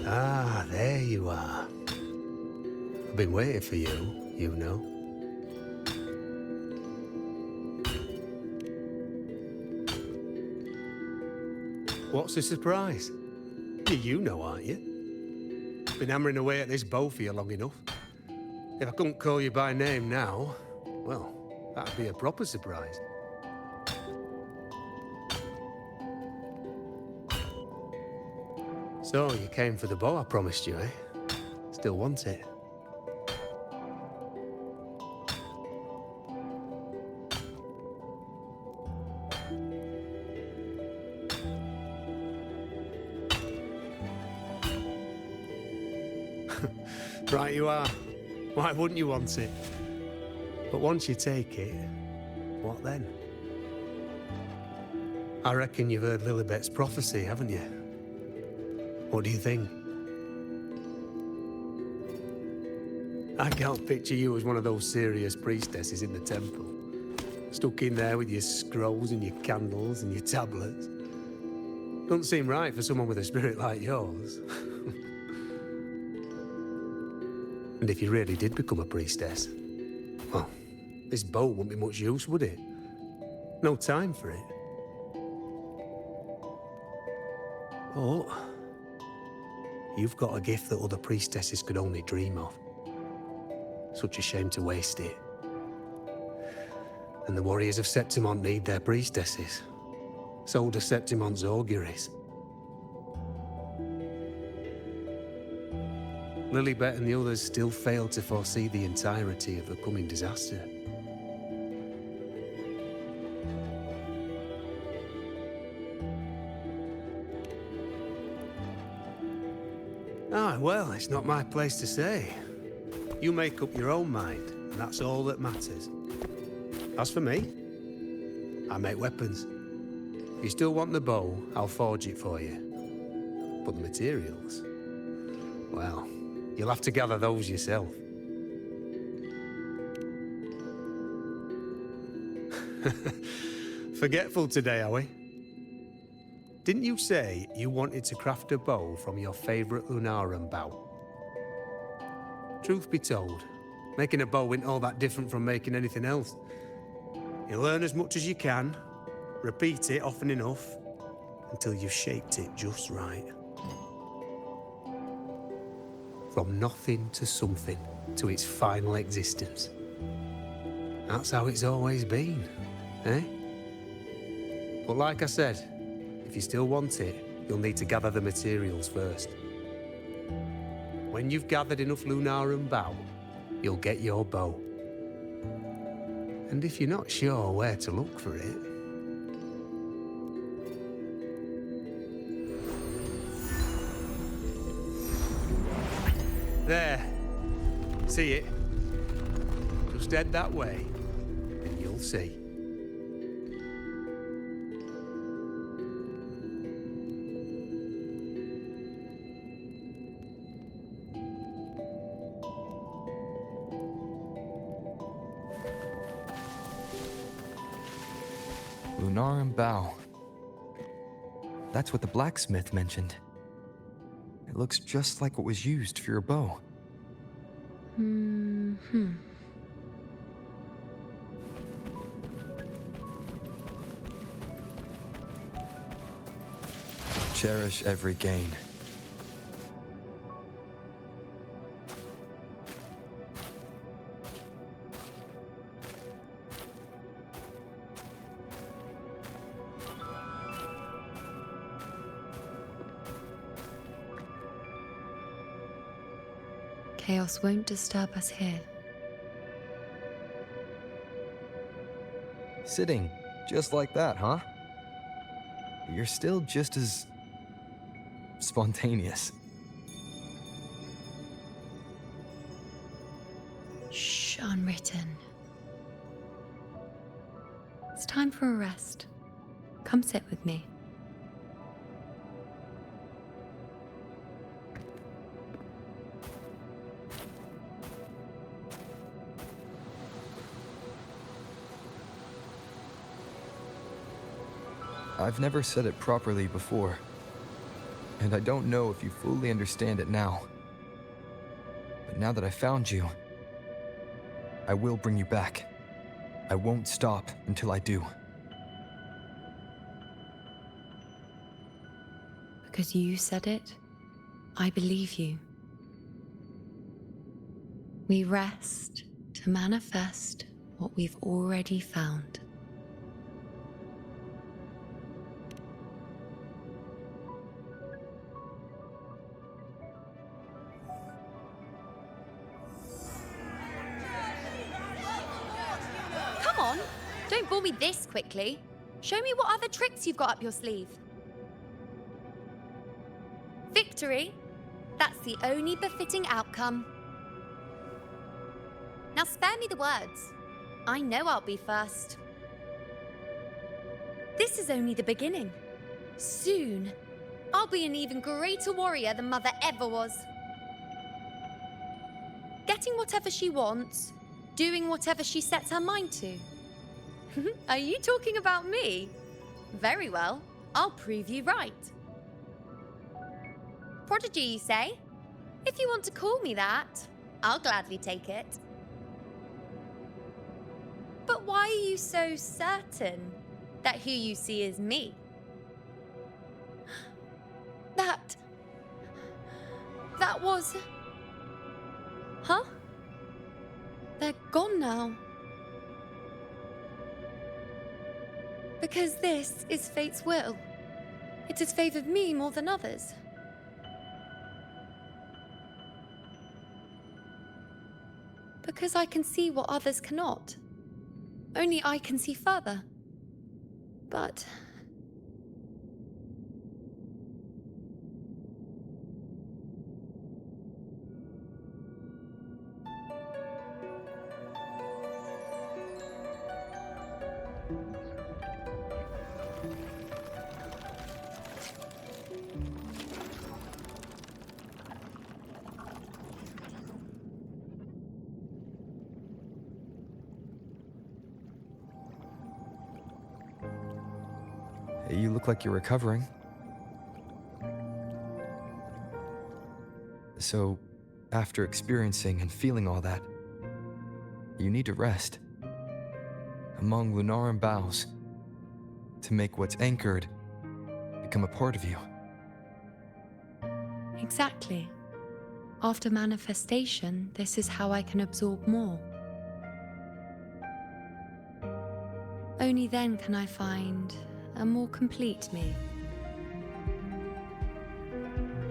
Ah, there you are. I've been waiting for you, you know. What's the surprise? You know, aren't you? Been hammering away at this bow for you long enough. If I couldn't call you by name now, well, that'd be a proper surprise. So, you came for the bow I promised you, eh? Still want it? Right you are. Why wouldn't you want it? But once you take it, what then? I reckon you've heard Lilibet's prophecy, haven't you? What do you think? I can't picture you as one of those serious priestesses in the temple. Stuck in there with your scrolls and your candles and your tablets. Doesn't seem right for someone with a spirit like yours. And if you really did become a priestess, well, this bow wouldn't be much use, would it? No time for it. But you've got a gift that other priestesses could only dream of. Such a shame to waste it. And the warriors of Septimont need their priestesses. So do Septimont's auguries. Lilibet and the others still failed to foresee the entirety of the coming disaster. Ah, well, it's not my place to say. You make up your own mind, and that's all that matters. As for me, I make weapons. If you still want the bow, I'll forge it for you. But the materials, well, you'll have to gather those yourself. Forgetful today, are we? Didn't you say you wanted to craft a bow from your favorite Lunarum bow? Truth be told, making a bow isn't all that different from making anything else. You learn as much as you can, repeat it often enough, until you've shaped it just right. From nothing to something, to its final existence. That's how it's always been, eh? But like I said, if you still want it, you'll need to gather the materials first. When you've gathered enough Lunarum bow, you'll get your bow. And if you're not sure where to look for it, there. See it? Just head that way, and you'll see. Lunarum bow. That's what the blacksmith mentioned. It looks just like what was used for your bow. Cherish every gain. Chaos won't disturb us here. Sitting just like that, huh? You're still just as spontaneous. Shh, unwritten. It's time for a rest. Come sit with me. I've never said it properly before, and I don't know if you fully understand it now. But now that I found you, I will bring you back. I won't stop until I do. Because you said it, I believe you. We rest to manifest what we've already found. Come on, don't bore me this quickly. Show me what other tricks you've got up your sleeve. Victory? That's the only befitting outcome. Now spare me the words. I know I'll be first. This is only the beginning. Soon, I'll be an even greater warrior than Mother ever was. Getting whatever she wants, doing whatever she sets her mind to. Are you talking about me? Very well, I'll prove you right. Prodigy, you say? If you want to call me that, I'll gladly take it. But why are you so certain that who you see is me? That was... Huh? They're gone now. Because this is fate's will. It has favored me more than others. Because I can see what others cannot. Only I can see further. But... You look like you're recovering. So, after experiencing and feeling all that, you need to rest among Lunaran boughs to make what's anchored become a part of you. Exactly. After manifestation, this is how I can absorb more. Only then can I find a more complete me.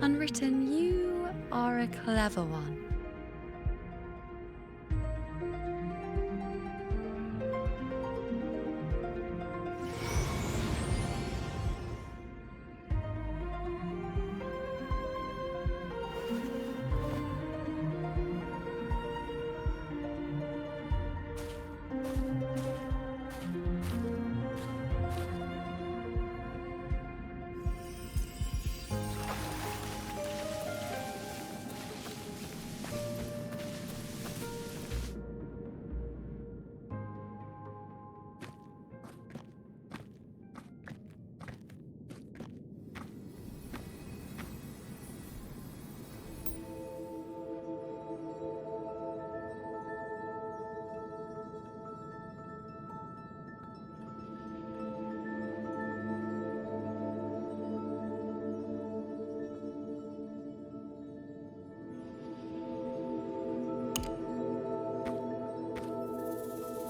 Unwritten, you are a clever one.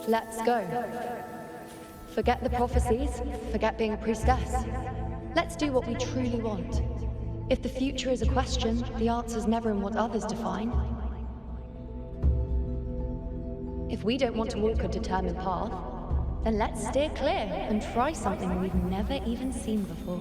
Let's go. Forget the prophecies, forget being a priestess. Let's do what we truly want. If the future is a question, the answer's never in what others define. If we don't want to walk a determined path, then let's steer clear and try something we've never even seen before.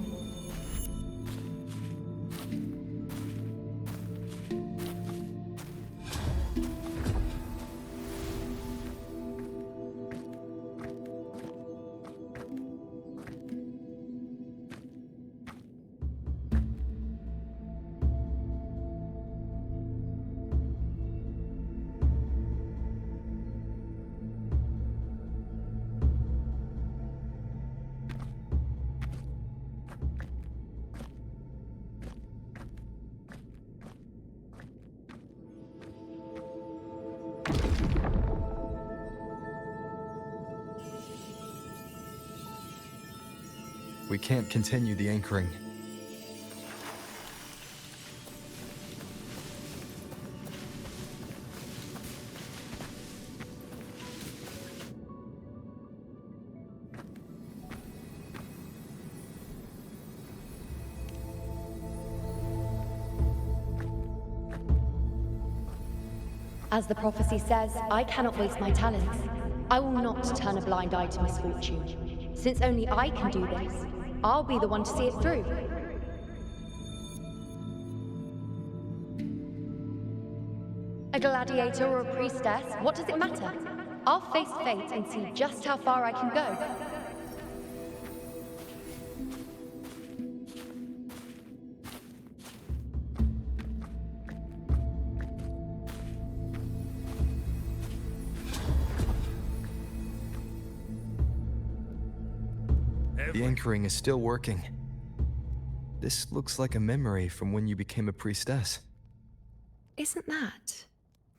We can't continue the anchoring. As the prophecy says, I cannot waste my talents. I will not turn a blind eye to misfortune. Since only I can do this, I'll be the one to see it through. A gladiator or a priestess, what does it matter? I'll face fate and see just how far I can go. The anchoring is still working. This looks like a memory from when you became a priestess. Isn't that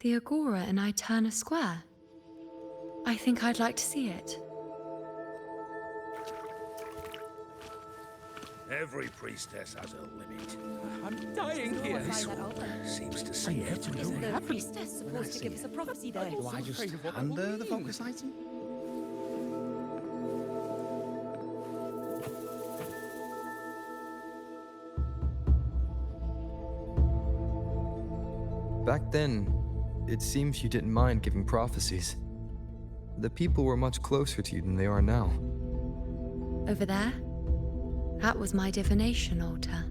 the Agora in Eterna Square? I think I'd like to see it. Every priestess has a limit. I'm dying here. This one seems to see everything. The priestess supposed to give us a prophecy there? Do I just hand her the focus item? Back then, it seems you didn't mind giving prophecies. The people were much closer to you than they are now. Over there? That was my divination altar.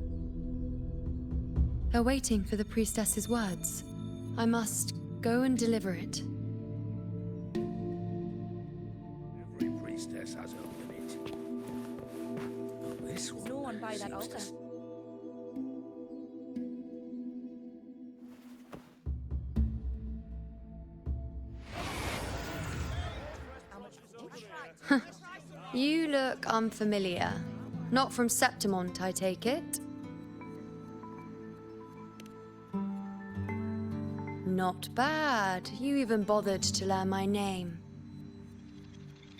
They're waiting for the priestess's words. I must go and deliver it. Every priestess has a limit. This one no one by that altar. You look unfamiliar. Not from Septimont, I take it? Not bad. You even bothered to learn my name.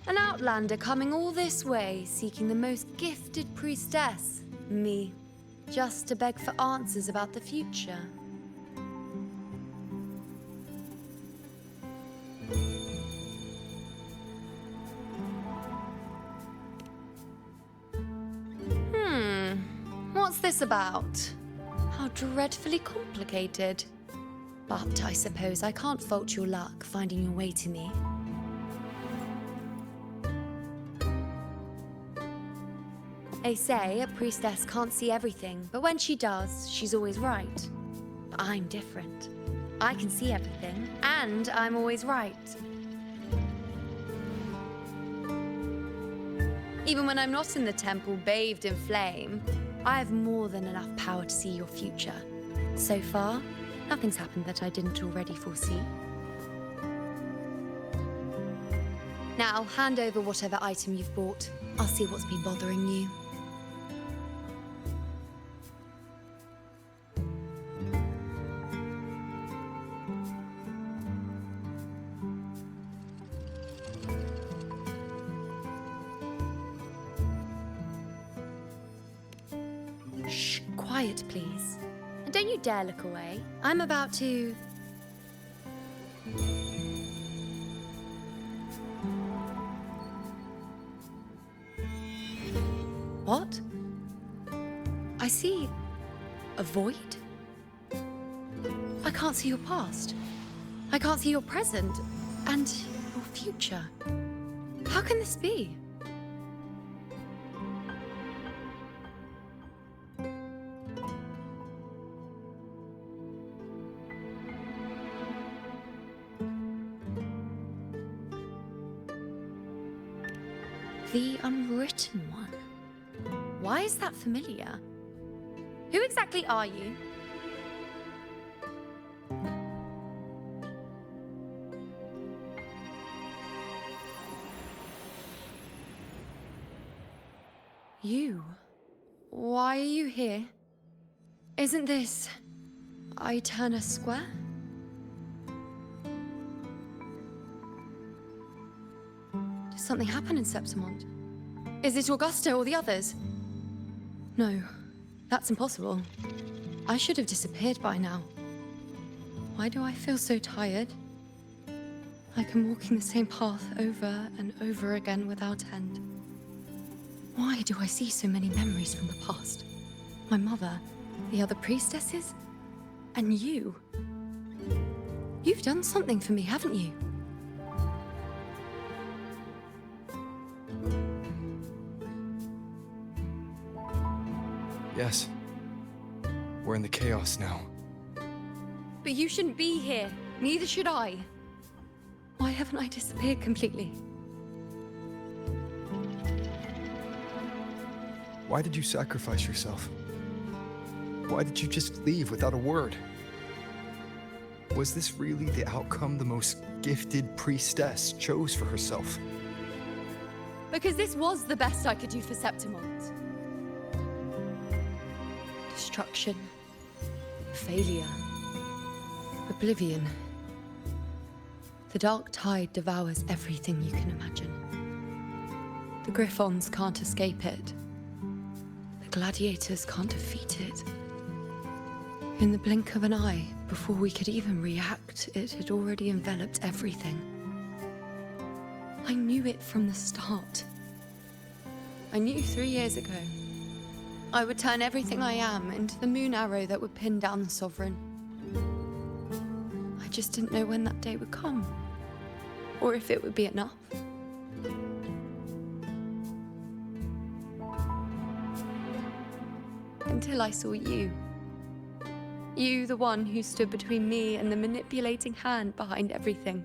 An outlander coming all this way, seeking the most gifted priestess. Me. Just to beg for answers about the future. What's this about? How dreadfully complicated. But I suppose I can't fault your luck finding your way to me. They say a priestess can't see everything, but when she does, she's always right. But I'm different. I can see everything, and I'm always right. Even when I'm not in the temple bathed in flame, I have more than enough power to see your future. So far, nothing's happened that I didn't already foresee. Now, hand over whatever item you've bought. I'll see what's been bothering you. Shh, quiet, please. And don't you dare look away. I'm about to... What? I see a void? I can't see your past. I can't see your present. And your future. How can this be? The Unwritten One. Why is that familiar? Who exactly are you? You? Why are you here? Isn't this Eterna Square? Did something happen in Septimont? Is it Augusta or the others? No, that's impossible. I should have disappeared by now. Why do I feel so tired? Like I'm walking the same path over and over again without end. Why do I see so many memories from the past? My mother, the other priestesses, and you. You've done something for me, haven't you? Yes. We're in the chaos now. But you shouldn't be here. Neither should I. Why haven't I disappeared completely? Why did you sacrifice yourself? Why did you just leave without a word? Was this really the outcome the most gifted priestess chose for herself? Because this was the best I could do for Septimont. Destruction. Failure. Oblivion. The dark tide devours everything you can imagine. The Griffons can't escape it. The gladiators can't defeat it. In the blink of an eye, before we could even react, it had already enveloped everything. I knew it from the start. I knew 3 years ago. I would turn everything I am into the moon arrow that would pin down the Sovereign. I just didn't know when that day would come, or if it would be enough. Until I saw you. You, the one who stood between me and the manipulating hand behind everything.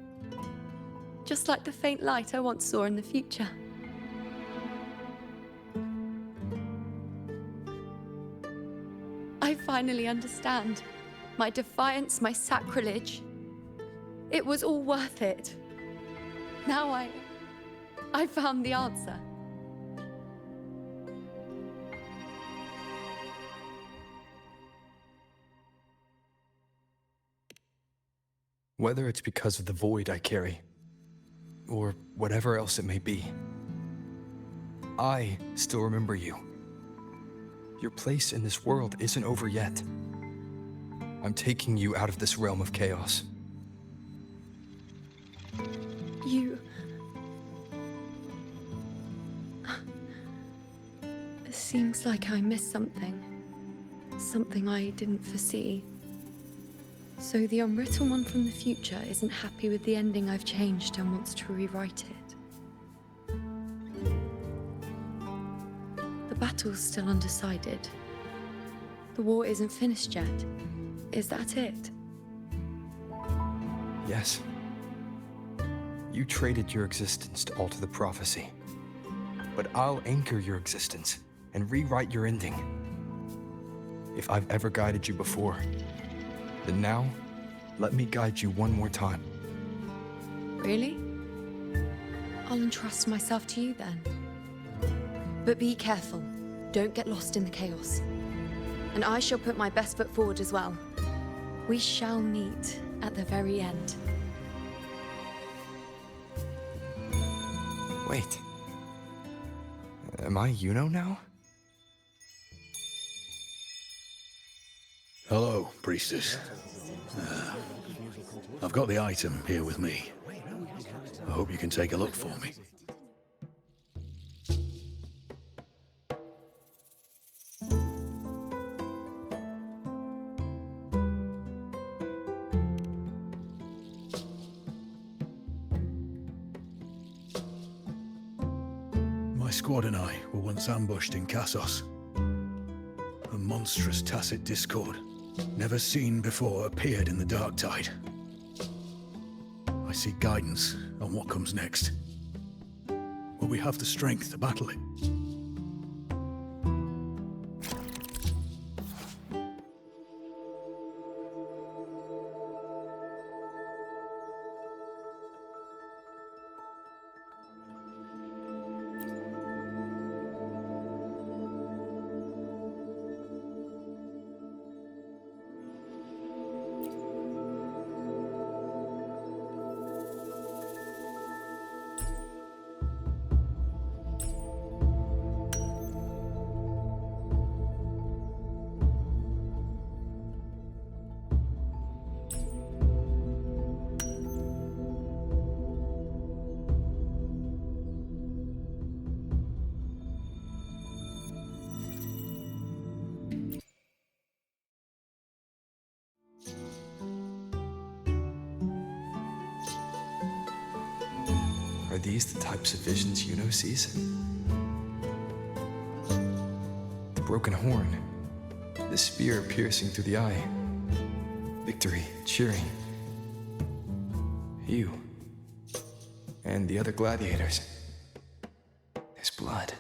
Just like the faint light I once saw in the future. I finally understand. My defiance, my sacrilege. It was all worth it. Now I found the answer. Whether it's because of the void I carry, or whatever else it may be, I still remember you. Your place in this world isn't over yet. I'm taking you out of this realm of chaos. You... It seems like I missed something. Something I didn't foresee. So the Unwritten One from the future isn't happy with the ending I've changed and wants to rewrite it. The battle's still undecided. The war isn't finished yet. Is that it? Yes. You traded your existence to alter the prophecy. But I'll anchor your existence and rewrite your ending. If I've ever guided you before, then now, let me guide you one more time. Really? I'll entrust myself to you then. But be careful. Don't get lost in the chaos. And I shall put my best foot forward as well. We shall meet at the very end. Wait. Am I Yuno now? Hello, priestess. I've got the item here with me. I hope you can take a look for me. squad and I were once ambushed in Kassos. A monstrous tacit discord, never seen before, appeared in the dark tide. I seek guidance on what comes next. Will we have the strength to battle it? Are these the types of visions Yuno sees? The broken horn, the spear piercing through the eye, victory cheering. You and the other gladiators. There's blood,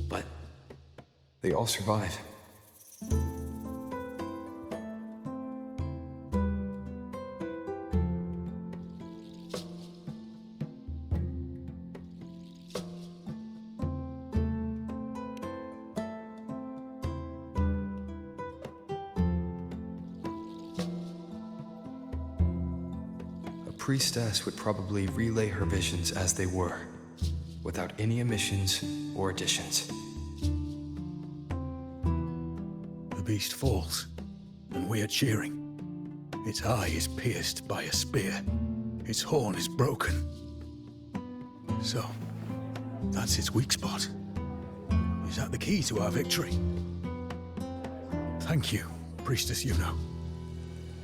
but they all survive. Priestess would probably relay her visions as they were, without any omissions or additions. The beast falls, and we are cheering. Its eye is pierced by a spear. Its horn is broken. So, that's its weak spot. Is that the key to our victory? Thank you, Priestess Yuno.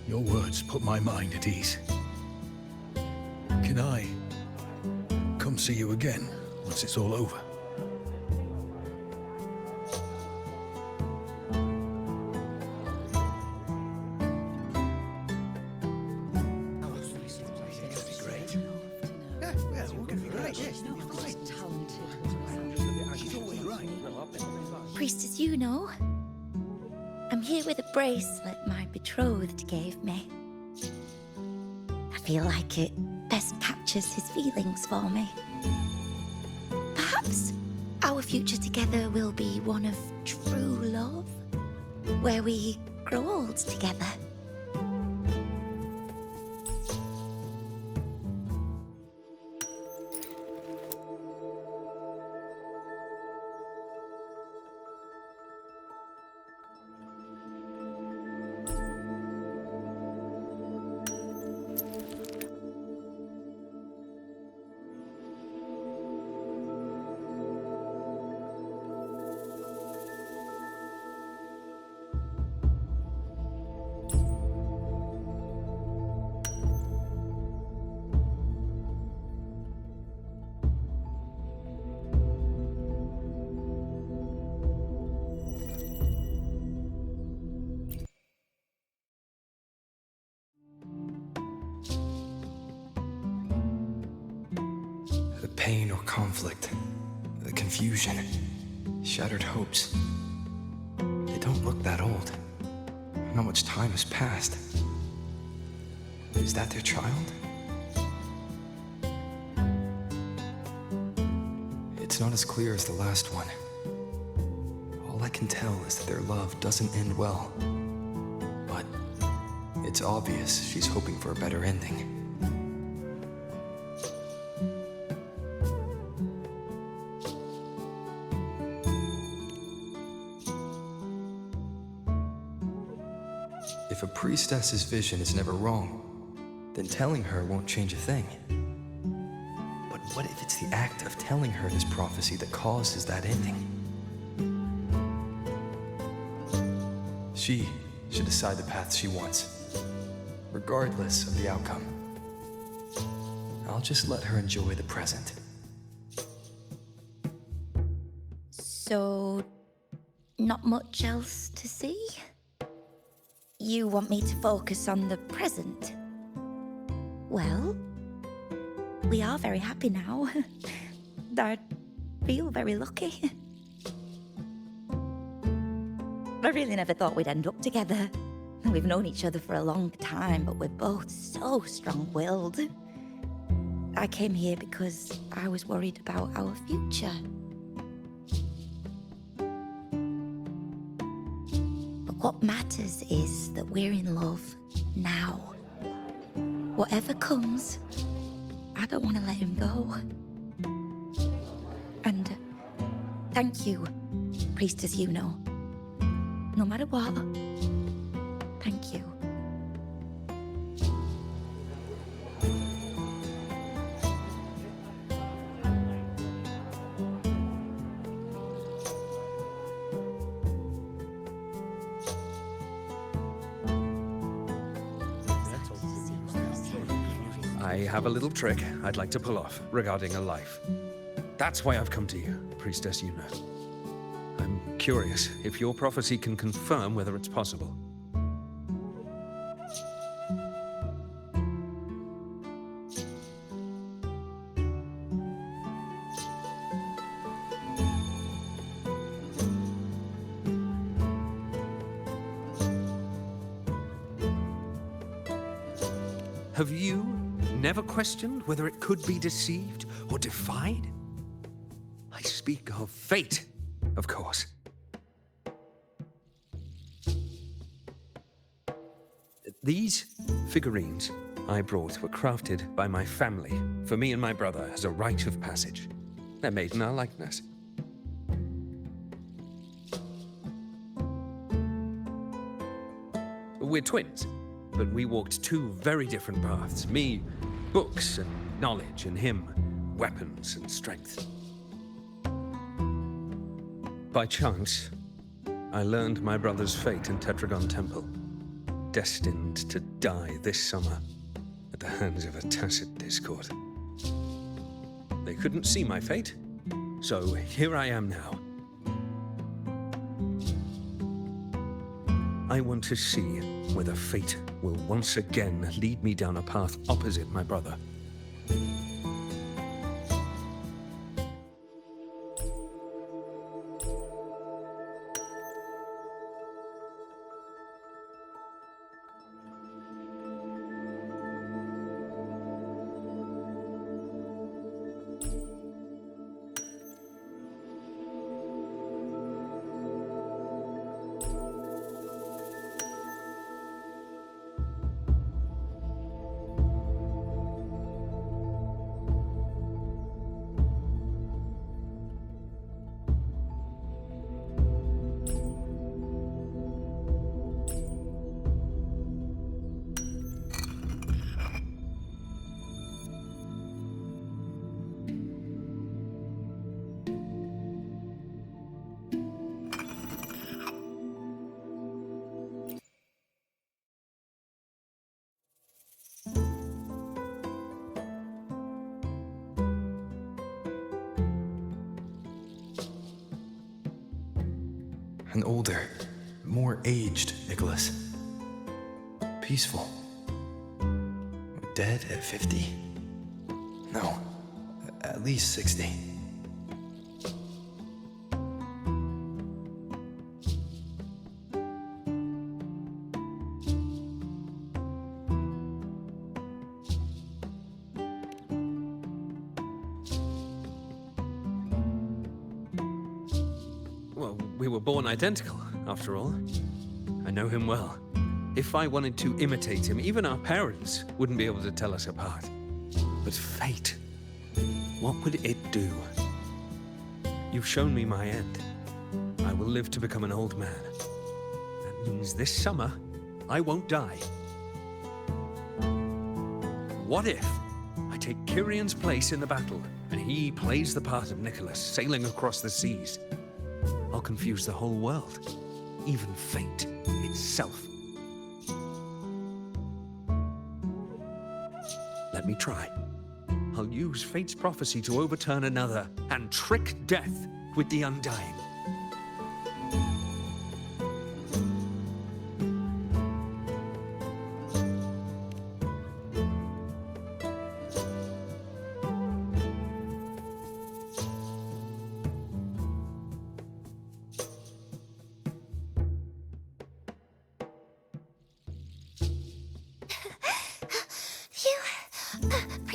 Your words put my mind at ease. Can I come see you again once it's all over? Priestess Yuno, I'm here with a bracelet my betrothed gave me. I feel like it best captures his feelings for me. Perhaps our future together will be one of true love, where we grow old together. Pain or conflict, the confusion, shattered hopes. They don't look that old. Not much time has passed. Is that their child? It's not as clear as the last one. All I can tell is that their love doesn't end well. But it's obvious she's hoping for a better ending. If a priestess's vision is never wrong, then telling her won't change a thing. But what if it's the act of telling her this prophecy that causes that ending? She should decide the path she wants, regardless of the outcome. I'll just let her enjoy the present. So, not much else to see? You want me to focus on the present? Well, we are very happy now. I feel very lucky. I really never thought we'd end up together. We've known each other for a long time, but we're both so strong-willed. I came here because I was worried about our future. But what matters is that we're in love now. Whatever comes, I don't want to let him go. And thank you, Priestess Yuno. No matter what, thank you. I have a little trick I'd like to pull off regarding a life. That's why I've come to you, Priestess Yuno. I'm curious if your prophecy can confirm whether it's possible. Have you never questioned whether it could be deceived or defied? I speak of fate, of course. These figurines I brought were crafted by my family for me and my brother as a rite of passage. They're made in our likeness. We're twins, but we walked two very different paths. Me, books and knowledge, and him, weapons and strength. By chance, I learned my brother's fate in Tetragon Temple, destined to die this summer at the hands of a tacit discord. They couldn't see my fate, so here I am now. I want to see whether fate will once again lead me down a path opposite my brother. An older, more aged Nicholas. Peaceful. Dead at 50? No, at least 60. Well, we were born identical, after all. I know him well. If I wanted to imitate him, even our parents wouldn't be able to tell us apart. But fate, what would it do? You've shown me my end. I will live to become an old man. That means this summer, I won't die. What if I take Kyrion's place in the battle, and he plays the part of Nicholas, sailing across the seas? I'll confuse the whole world, even fate itself. Let me try. I'll use fate's prophecy to overturn another and trick death with the undying.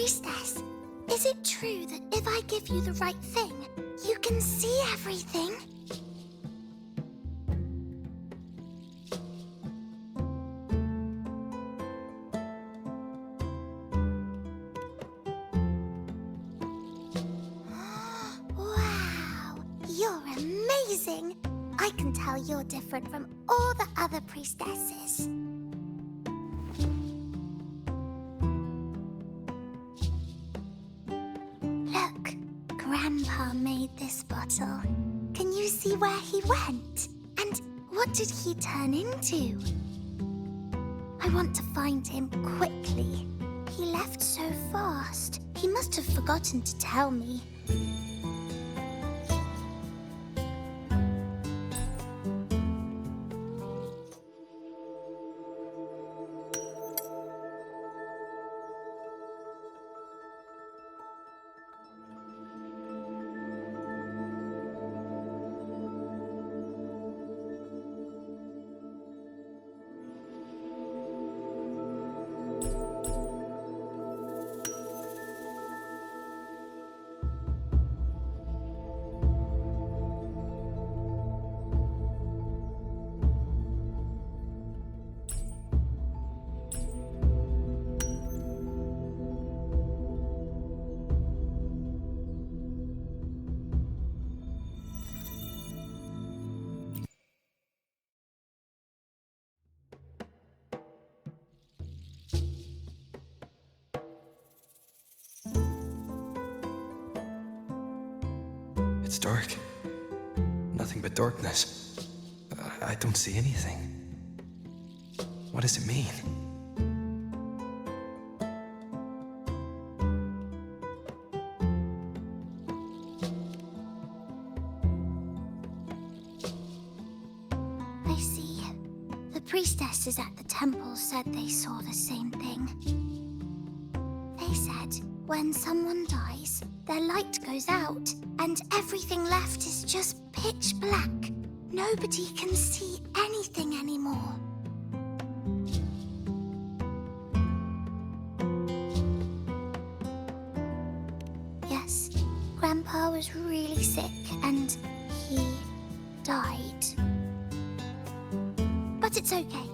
priestess. Is it true that if I give you the right thing, you can see everything? Wow, you're amazing. I can tell you're different from all the other priestesses. Look, Grandpa made this bottle. Can you see where he went? And what did he turn into? I want to find him quickly. He left so fast. He must have forgotten to tell me. It's dark. Nothing but darkness. I don't see anything. What does it mean? I see. The priestesses at the temple said they saw the same thing. They said when someone dies, their light goes out, and everything left is just pitch black. Nobody can see anything anymore. Yes, Grandpa was really sick, and he died. But it's okay.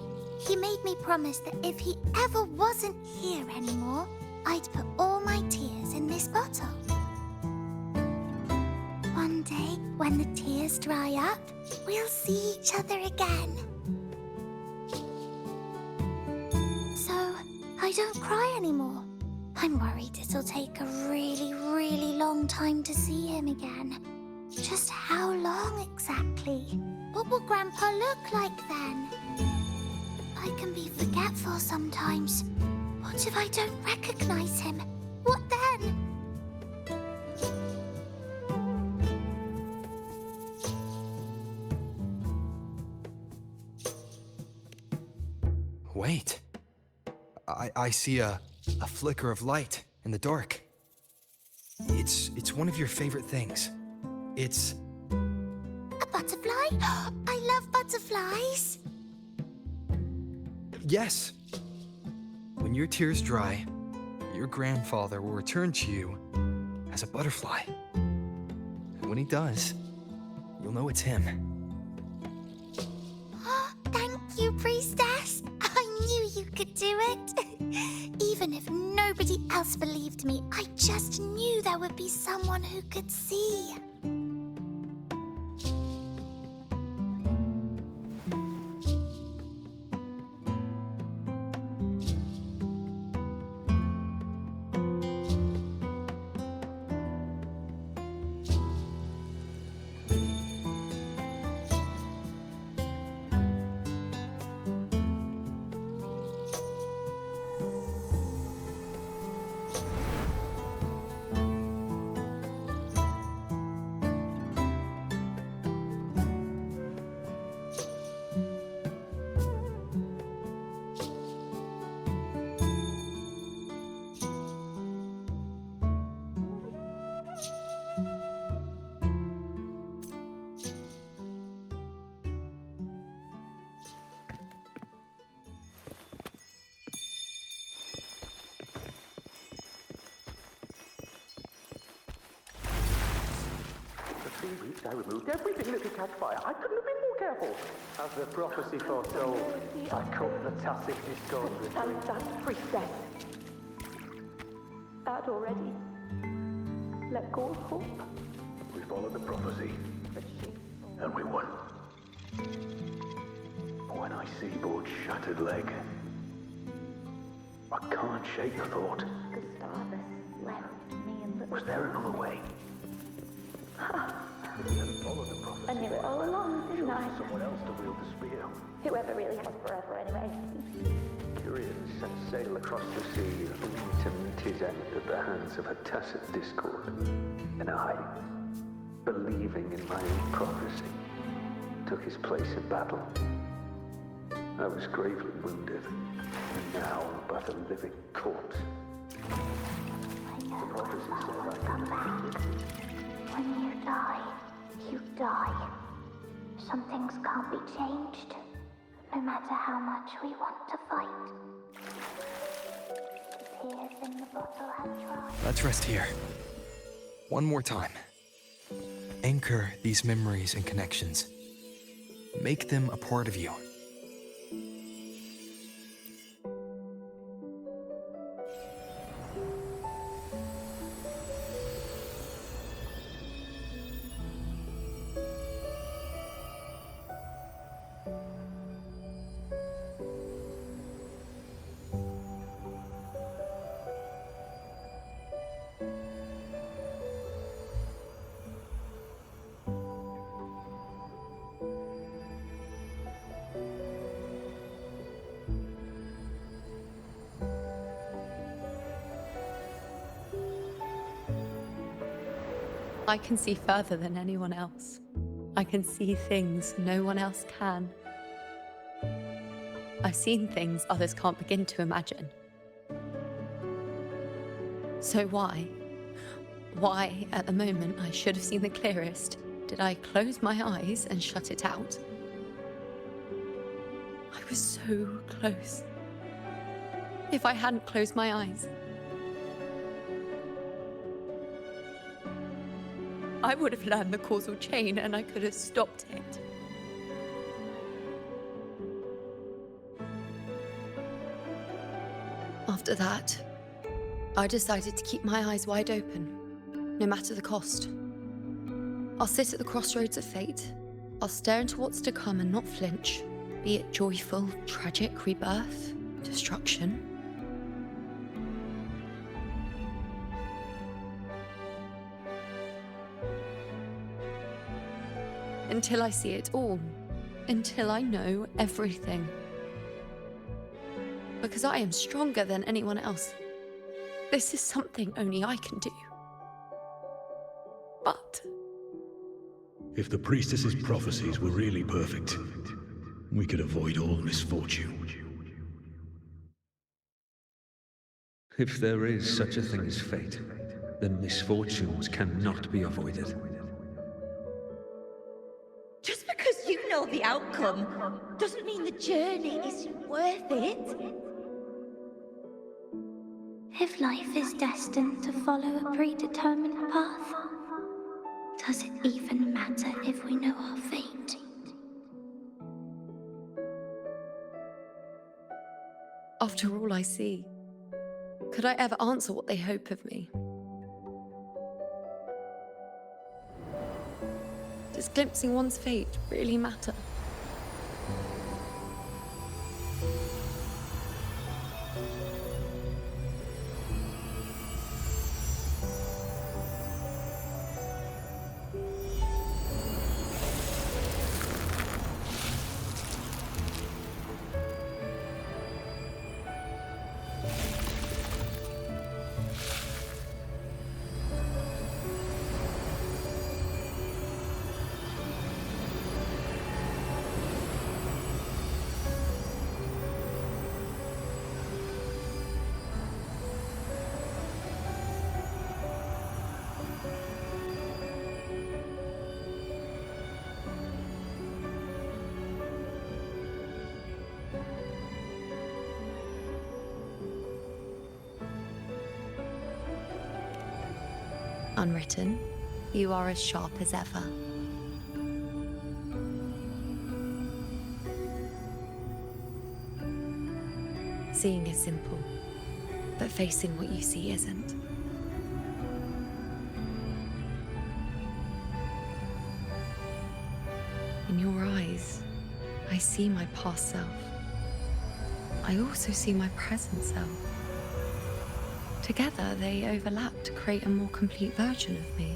He made me promise that if he ever wasn't here anymore, I'd put all my tears in this bottle. One day, when the tears dry up, we'll see each other again. So, I don't cry anymore. I'm worried it'll take a really, really long time to see him again. Just how long exactly? What will Grandpa look like then? I can be forgetful sometimes. What if I don't recognize him? What then? Wait. I see a flicker of light in the dark. It's one of your favorite things. It's... A butterfly? I love butterflies. Yes. When your tears dry, your grandfather will return to you as a butterfly. And when he does, you'll know it's him. Thank you, priestess. I knew you could do it. Even if nobody else believed me, I just knew there would be someone who could see. reached, I removed everything that could catch fire. I couldn't have been more careful. As the prophecy foretold, I cut the tacit discord with That priestess. Had already let go of hope. We followed the prophecy, and we won. When I see Board's shattered leg, I can't shake the thought. Gustavus left me in the... Was there another way? I knew it all along, didn't I? Someone else to wield the spear. Whoever really has forever, anyway. Curian set sail across the sea, only to meet his end at the hands of a tacit discord. And I, believing in my own prophecy, took his place in battle. I was gravely wounded, and now I'm but a living corpse. The prophecy said I Come back. When you die, you die. Some things can't be changed, no matter how much we want to fight. The tears in the bottle have dried. Let's rest here. One more time. Anchor these memories and connections. Make them a part of you. I can see further than anyone else. I can see things no one else can. I've seen things others can't begin to imagine. So why, at the moment I should have seen the clearest, did I close my eyes and shut it out? I was so close. If I hadn't closed my eyes, I would have learned the causal chain and I could have stopped it. After that, I decided to keep my eyes wide open, no matter the cost. I'll sit at the crossroads of fate. I'll stare into what's to come and not flinch, be it joyful, tragic, rebirth, destruction. Until I see it all. Until I know everything. Because I am stronger than anyone else. This is something only I can do. But If the priestess's prophecies were really perfect, we could avoid all misfortune. If there is such a thing as fate, then misfortunes cannot be avoided. Just because you know the outcome doesn't mean the journey is worth it. If life is destined to follow a predetermined path, does it even matter if we know our fate? after all I see, could I ever answer what they hope of me? Does glimpsing one's fate really matter? Unwritten, You are as sharp as ever. Seeing is simple, but facing what you see isn't. In your eyes, I see my past self. I also see my present self. Together, they overlap to create a more complete version of me.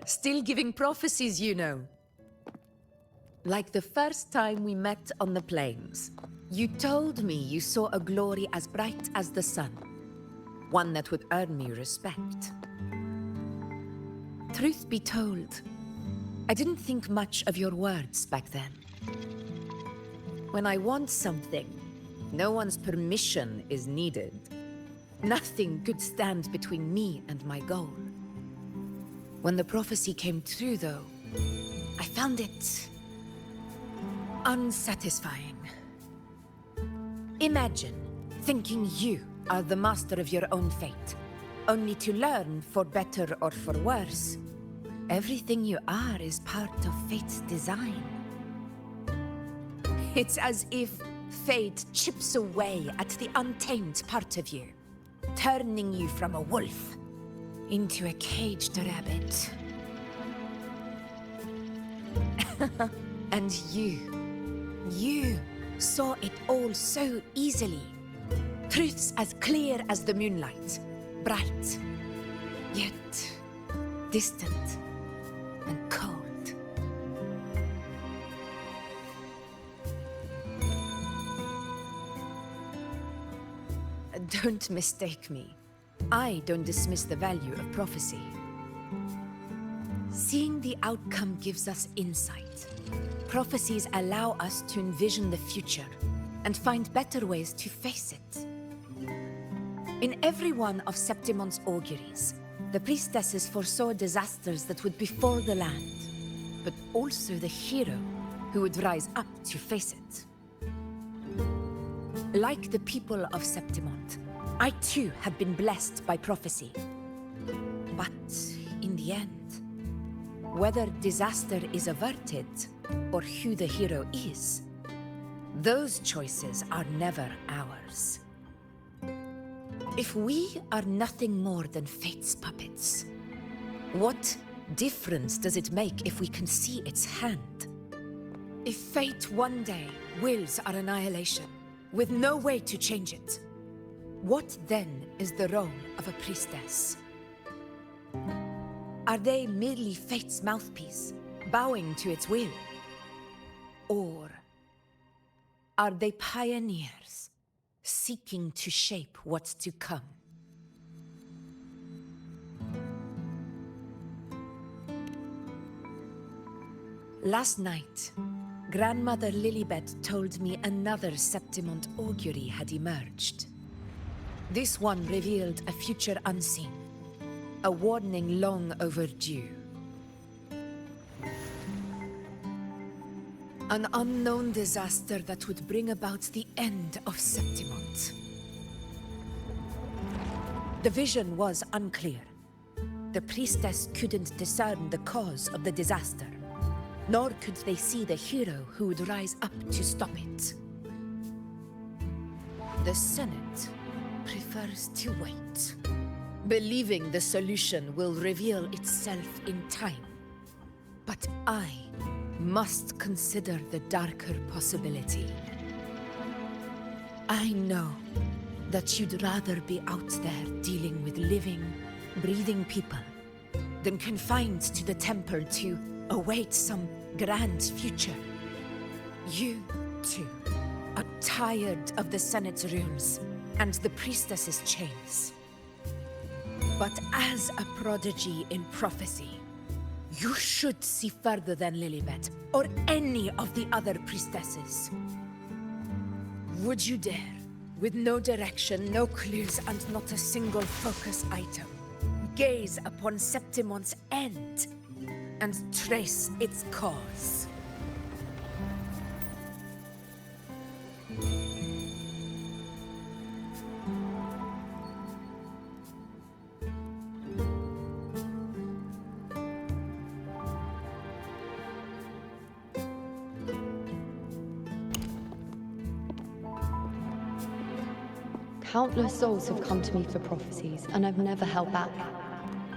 Still giving prophecies, you know. Like the first time we met on the plains. You told me you saw a glory as bright as the sun. One that would earn me respect. Truth be told, I didn't think much of your words back then. When I want something, no one's permission is needed. Nothing could stand between me and my goal. When the prophecy came true, though, I found it unsatisfying. Imagine thinking you are the master of your own fate, only to learn, for better or for worse, everything you are is part of fate's design. It's as if fate chips away at the untamed part of you, turning you from a wolf into a caged rabbit. And you saw it all so easily. Truths as clear as the moonlight, bright, yet distant and cold. Don't mistake me. I don't dismiss the value of prophecy. Seeing the outcome gives us insight. Prophecies allow us to envision the future and find better ways to face it. In every one of Septimon's auguries, the priestesses foresaw disasters that would befall the land, but also the hero who would rise up to face it. Like the people of Septimont, I too have been blessed by prophecy. But in the end, whether disaster is averted or who the hero is, those choices are never ours. If we are nothing more than fate's puppets, what difference does it make if we can see its hand? If fate one day wills our annihilation, with no way to change it, what then is the role of a priestess? Are they merely fate's mouthpiece, bowing to its will? Or are they pioneers, seeking to shape what's to come? Last night, Grandmother Lilibet told me another Septimont augury had emerged. This one revealed a future unseen, a warning long overdue. An unknown disaster that would bring about the end of Septimont. The vision was unclear. The priestess couldn't discern the cause of the disaster, nor could they see the hero who would rise up to stop it. The Senate prefers to wait, believing the solution will reveal itself in time. But I must consider the darker possibility. I know that you'd rather be out there dealing with living, breathing people, then confined to the temple to await some grand future. You, too, are tired of the Senate's rules and the priestess's chains. But as a prodigy in prophecy, you should see further than Lilibet or any of the other priestesses. Would you dare, with no direction, no clues, and not a single focus item, gaze upon Septimon's end and trace its cause? Countless souls have come to me for prophecies, and I've never held back.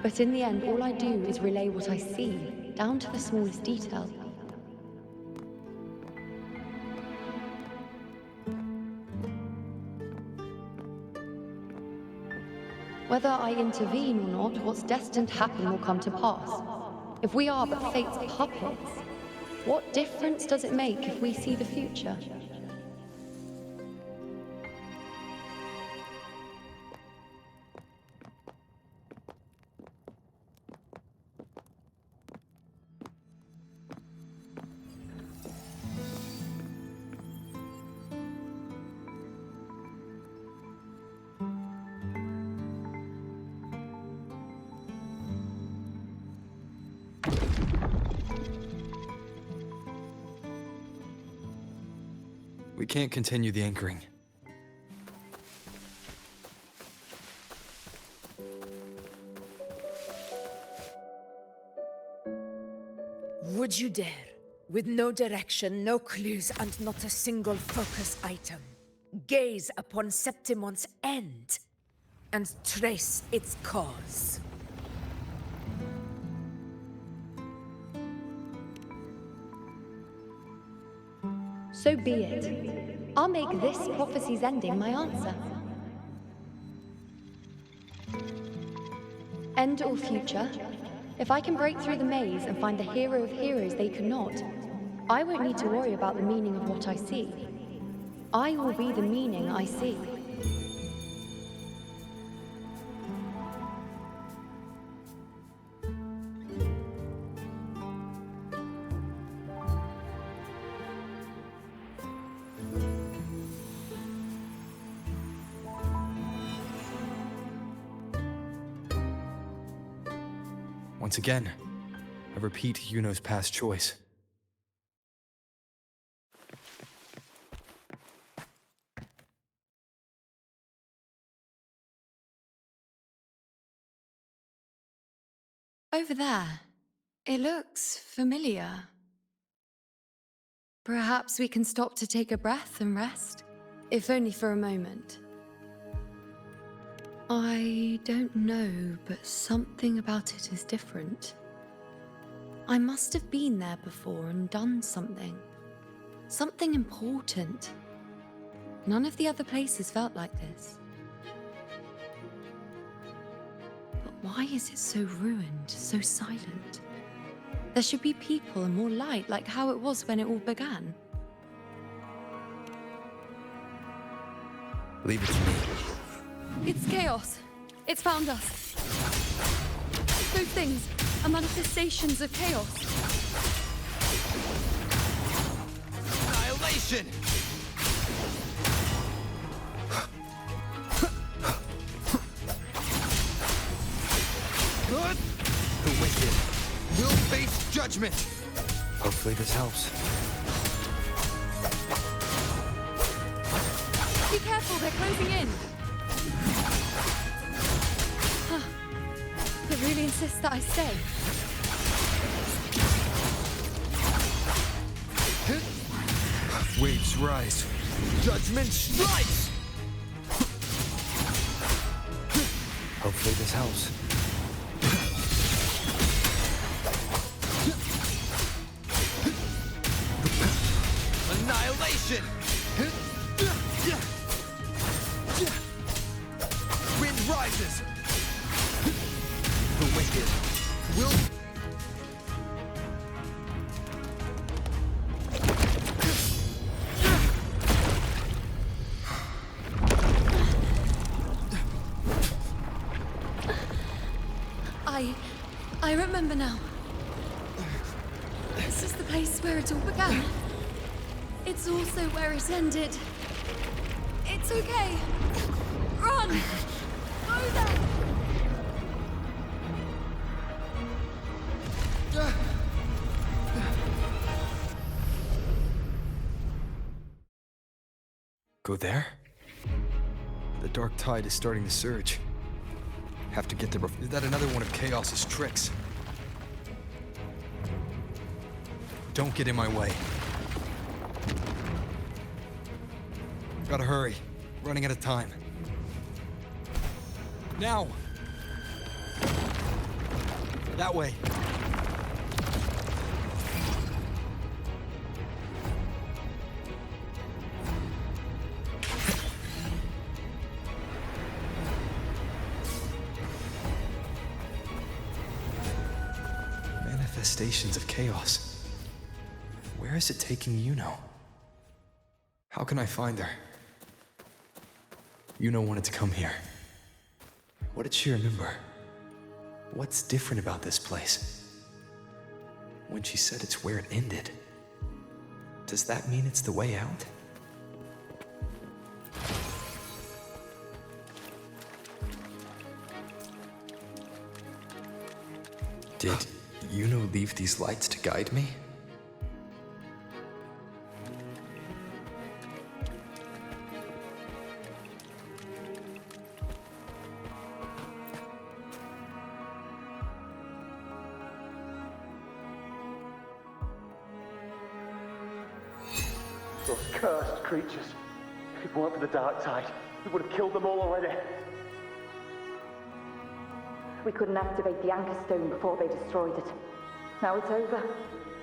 But in the end, all I do is relay what I see, down to the smallest detail. Whether I intervene or not, what's destined to happen will come to pass. If we are but fate's puppets, what difference does it make if we see the future? We can't continue the anchoring. Would you dare, with no direction, no clues, and not a single focus item, gaze upon Septimon's end and trace its cause? So be it. I'll make this prophecy's ending my answer. End or future, if I can break through the maze and find the hero of heroes they could not, I won't need to worry about the meaning of what I see. I will be the meaning I see. Once again, I repeat Yuno's past choice. Over there. It looks familiar. Perhaps we can stop to take a breath and rest, if only for a moment. I don't know, but something about it is different. I must have been there before and done something. Something important. None of the other places felt like this. But why is it so ruined, so silent? There should be people and more light, like how it was when it all began. Leave it to me. It's chaos. It's found us. Those things are manifestations of chaos. Annihilation! The wicked will face judgment! Hopefully this helps. Be careful, they're closing in. It really insists that I stay. Waves rise. Judgment strikes! Hopefully this helps. Annihilation! Wind rises! This is the place where it all began. It's also where it ended. It's okay. Run! Go there! Go there? The dark tide is starting to surge. Have to get there before. Is that another one of Chaos's tricks? Don't get in my way. Gotta hurry. Running out of time. Now! That way. Manifestations of chaos. Where is it taking Yuno? How can I find her? Yuno wanted to come here. What did she remember? What's different about this place? When she said it's where it ended, does that mean it's the way out? Did Yuno leave these lights to guide me? Those cursed creatures. If it weren't for the dark tide, we would have killed them all already. We couldn't activate the anchor stone before they destroyed it. Now it's over.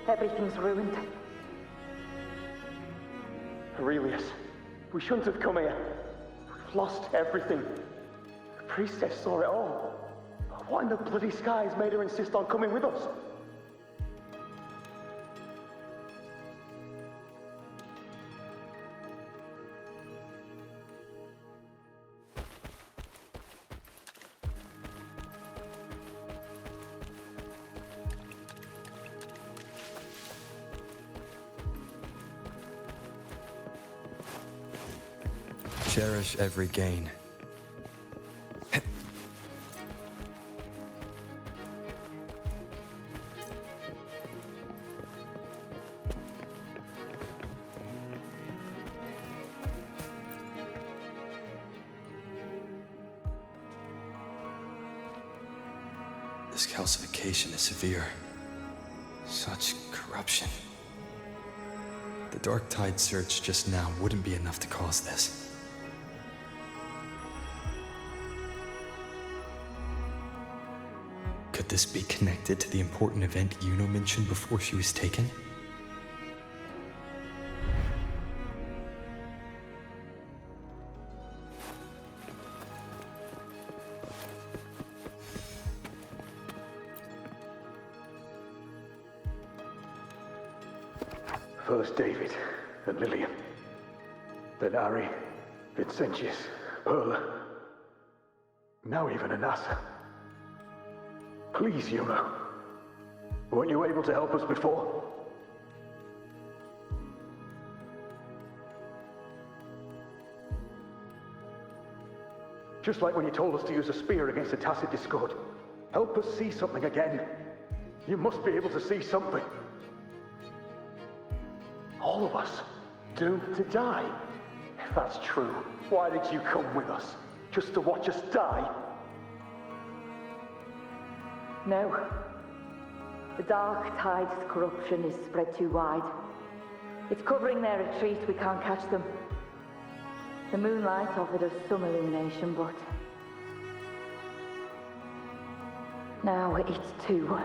Everything's ruined. Aurelius, we shouldn't have come here. We've lost everything. The priestess saw it all. What in the bloody skies made her insist on coming with us? Cherish every gain. This calcification is severe. Such corruption. The dark tide surge just now wouldn't be enough to cause this. Could this be connected to the important event Yuno mentioned before she was taken? First David and Lillian. Then Ari, Vincentius, Perla. Now even Anassa. Please, Yuno. Weren't you able to help us before? Just like when you told us to use a spear against the tacit discord. Help us see something again. You must be able to see something. All of us doomed to die. If that's true, why did you come with us? Just to watch us die? No. The dark tide's corruption is spread too wide. It's covering their retreat. We can't catch them. The moonlight offered us some illumination, but now it too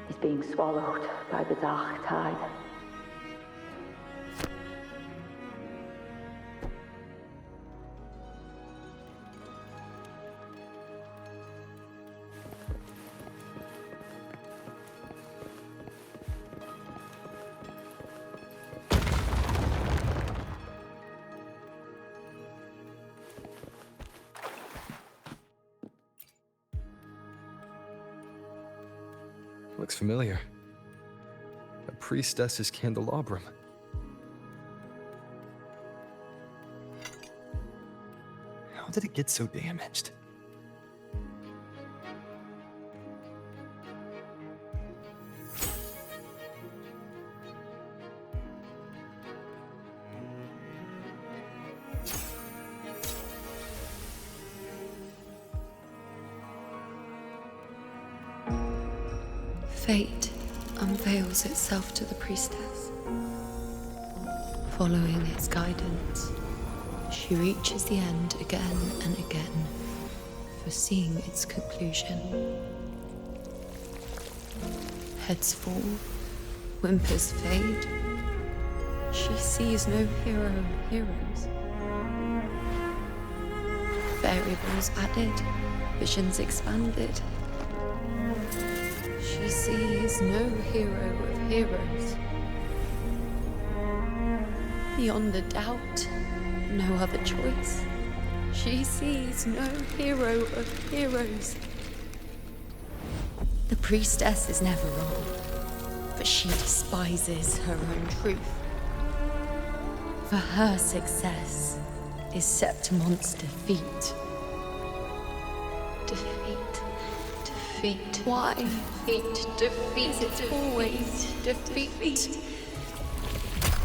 is being swallowed by the dark tide. Looks familiar. A priestess's candelabrum. How did it get so damaged? Fate unveils itself to the priestess. Following its guidance, she reaches the end again and again, foreseeing its conclusion. Heads fall, whimpers fade. She sees no hero of heroes. Variables added, visions expanded. She sees no hero of heroes. Beyond a doubt, no other choice. She sees no hero of heroes. The priestess is never wrong, but she despises her own truth. For her success is Septimon's defeat. Defeat. Why? Defeat. Is it always defeat?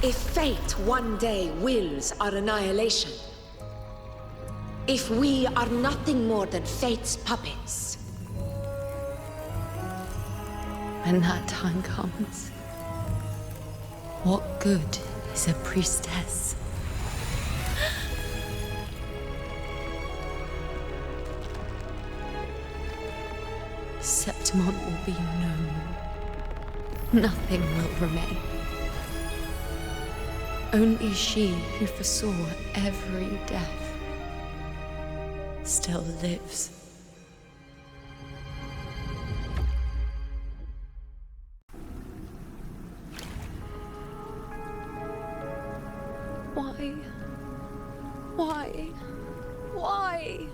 If fate one day wills our annihilation, if we are nothing more than fate's puppets, When that time comes, what good is a priestess? Septimon will be known. Nothing will remain. Only she who foresaw every death still lives. Why? Why? Why?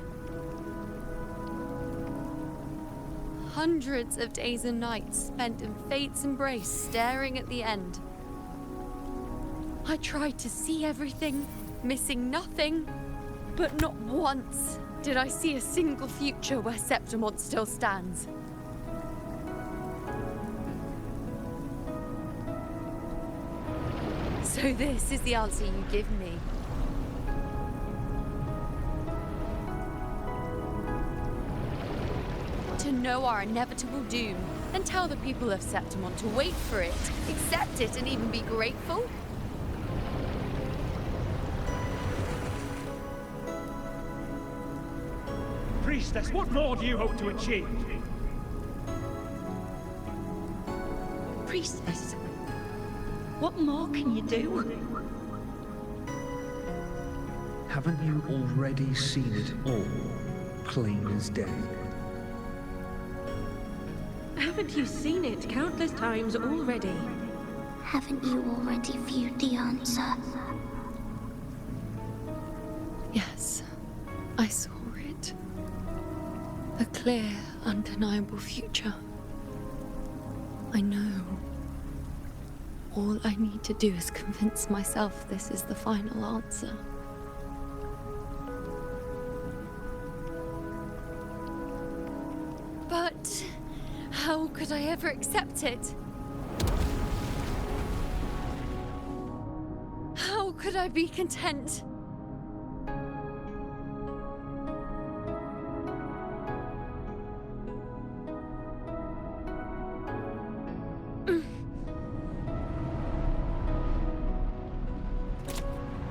Hundreds of days and nights spent in fate's embrace, staring at the end. I tried to see everything, missing nothing, but not once did I see a single future where Septimon still stands. So this is the answer you give me. To know our inevitable doom, and tell the people of Septimon to wait for it, accept it, and even be grateful? Priestess, what more do you hope to achieve? Priestess, what more can you do? Haven't you already seen it all, plain as day? Haven't you seen it countless times already? Haven't you already viewed the answer? Yes, I saw it. A clear, undeniable future. I know. All I need to do is convince myself this is the final answer. But how could I ever accept it? How could I be content?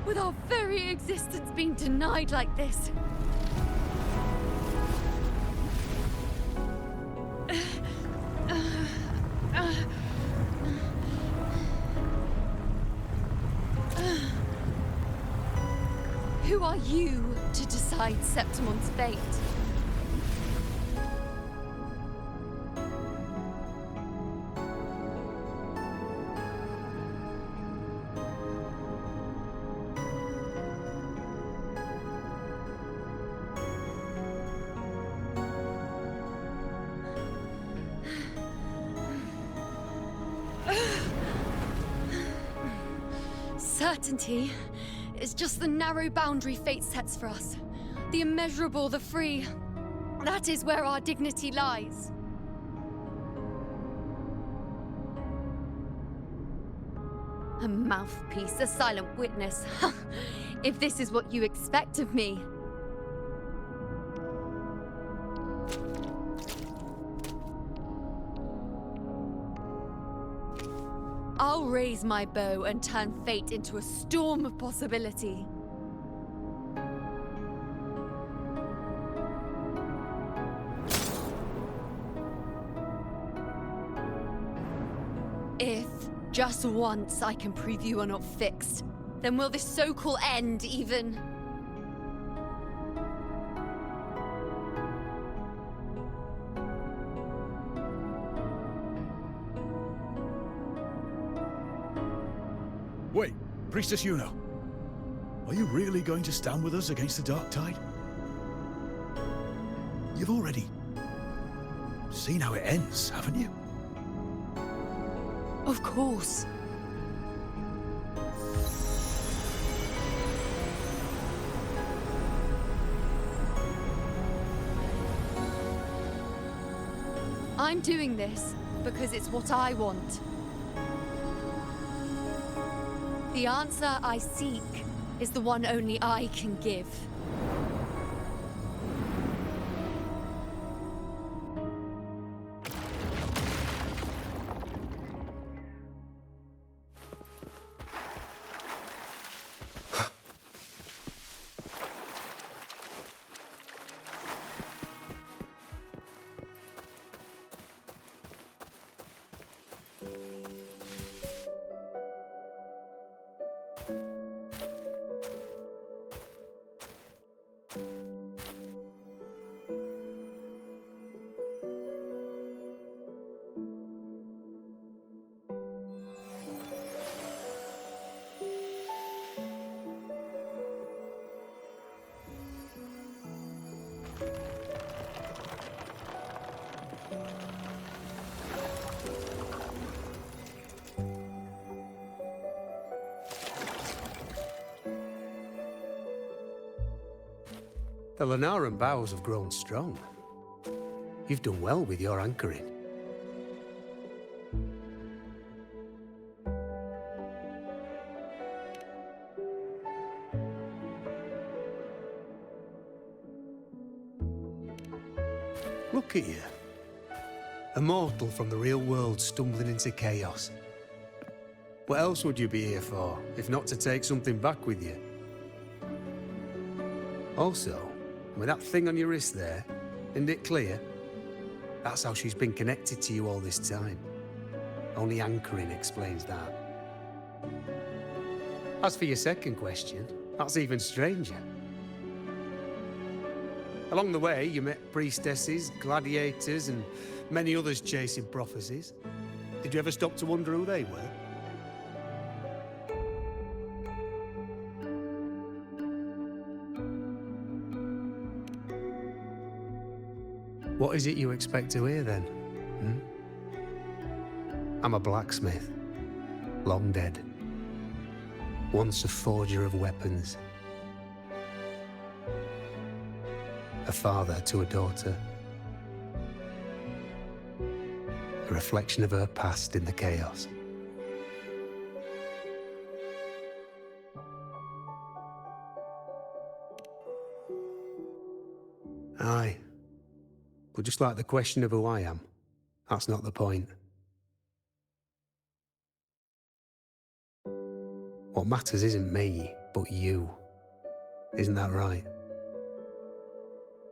With our very existence being denied like this. Who are you to decide Septimon's fate? Uncertainty is just the narrow boundary fate sets for us. The immeasurable, the free. That is where our dignity lies. A mouthpiece, a silent witness. If this is what you expect of me. I'll raise my bow and turn fate into a storm of possibility. If, just once, I can prove you are not fixed, then will this so-called end even... Wait, Priestess Yuno. Are you really going to stand with us against the Dark Tide? You've already seen how it ends, haven't you? Of course. I'm doing this because it's what I want. The answer I seek is the one only I can give. The Lunaran bows have grown strong. You've done well with your anchoring. Look at you. A mortal from the real world stumbling into chaos. What else would you be here for, if not to take something back with you? Also, with that thing on your wrist there, isn't it clear? That's how she's been connected to you all this time. Only anchoring explains that. As for your second question, that's even stranger. Along the way, you met priestesses, gladiators, and many others chasing prophecies. Did you ever stop to wonder who they were? What is it you expect to hear, then? I'm a blacksmith, long dead. Once a forger of weapons. A father to a daughter. A reflection of her past in the chaos. Aye. But just like the question of who I am, that's not the point. What matters isn't me, but you. Isn't that right?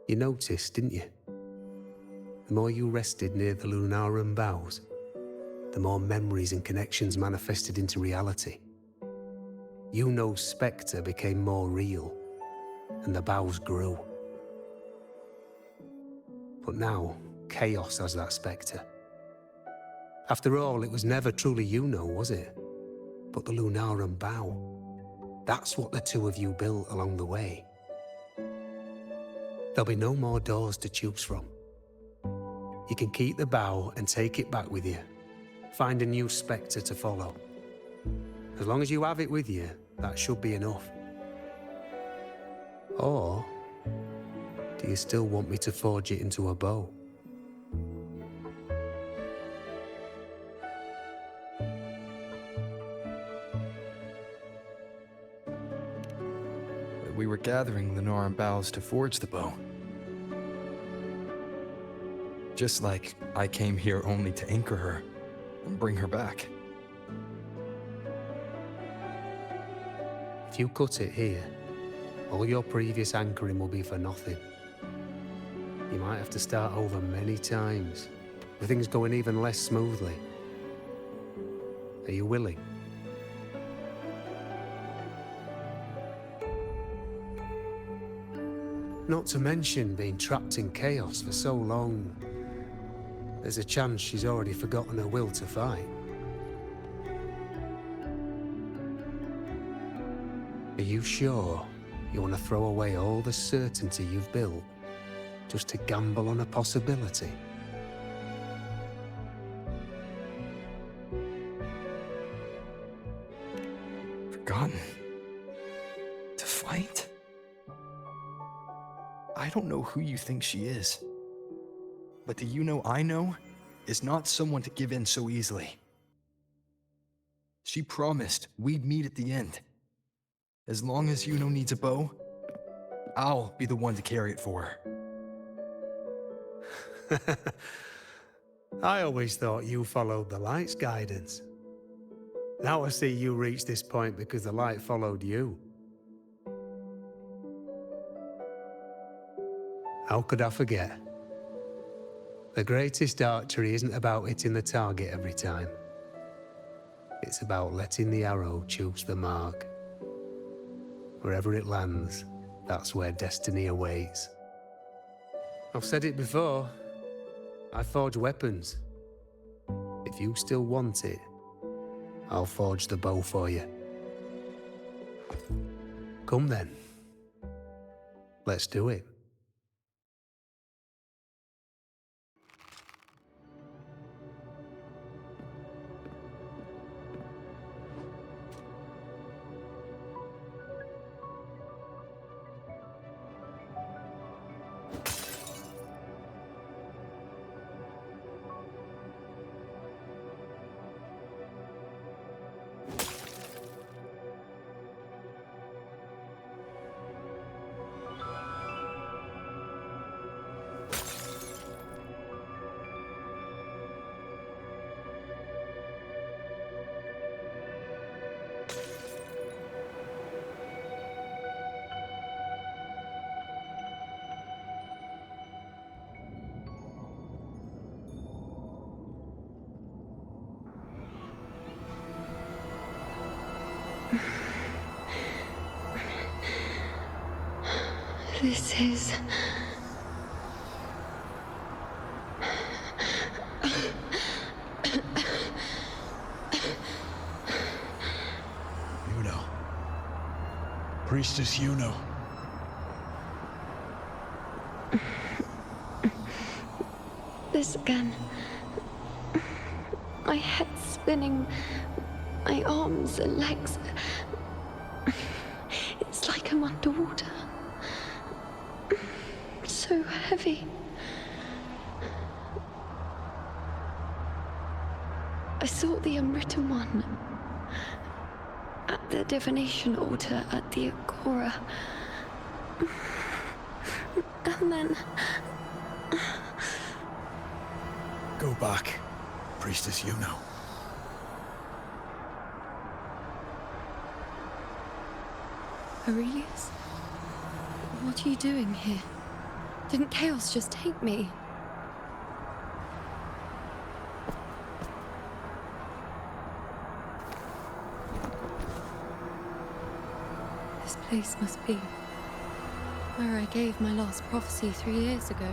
You noticed, didn't you? The more you rested near the Lunaran bows, the more memories and connections manifested into reality. Yuno's spectre became more real, and the bows grew. But now, chaos has that spectre. After all, it was never truly Yuno, was it? But the Lunaran bow. That's what the two of you built along the way. There'll be no more doors to choose from. You can keep the bow and take it back with you. Find a new spectre to follow. As long as you have it with you, that should be enough. Or do you still want me to forge it into a bow? We were gathering Lenaran boughs to forge the bow. Just like I came here only to anchor her and bring her back. If you cut it here, all your previous anchoring will be for nothing. You might have to start over many times, with things going even less smoothly. Are you willing? Not to mention being trapped in chaos for so long. There's a chance she's already forgotten her will to fight. Are you sure you want to throw away all the certainty you've built just to gamble on a possibility? Forgotten? To fight? I don't know who you think she is. But the Yuno I know is not someone to give in so easily. She promised we'd meet at the end. As long as Yuno needs a bow, I'll be the one to carry it for her. I always thought you followed the light's guidance. Now I see you reached this point because the light followed you. How could I forget? The greatest archery isn't about hitting the target every time. It's about letting the arrow choose the mark. Wherever it lands, that's where destiny awaits. I've said it before. I forge weapons. If you still want it, I'll forge the bow for you. Come then. Let's do it. This is... Yuno. Priestess Yuno. This again. My head spinning, my arms and legs. It's like I'm underwater. So heavy. I sought the Unwritten One at the divination altar at the Agora. And then... Go back, Priestess Yuno. Aurelius? What are you doing here? Didn't chaos just take me? This place must be where I gave my last prophecy 3 years ago.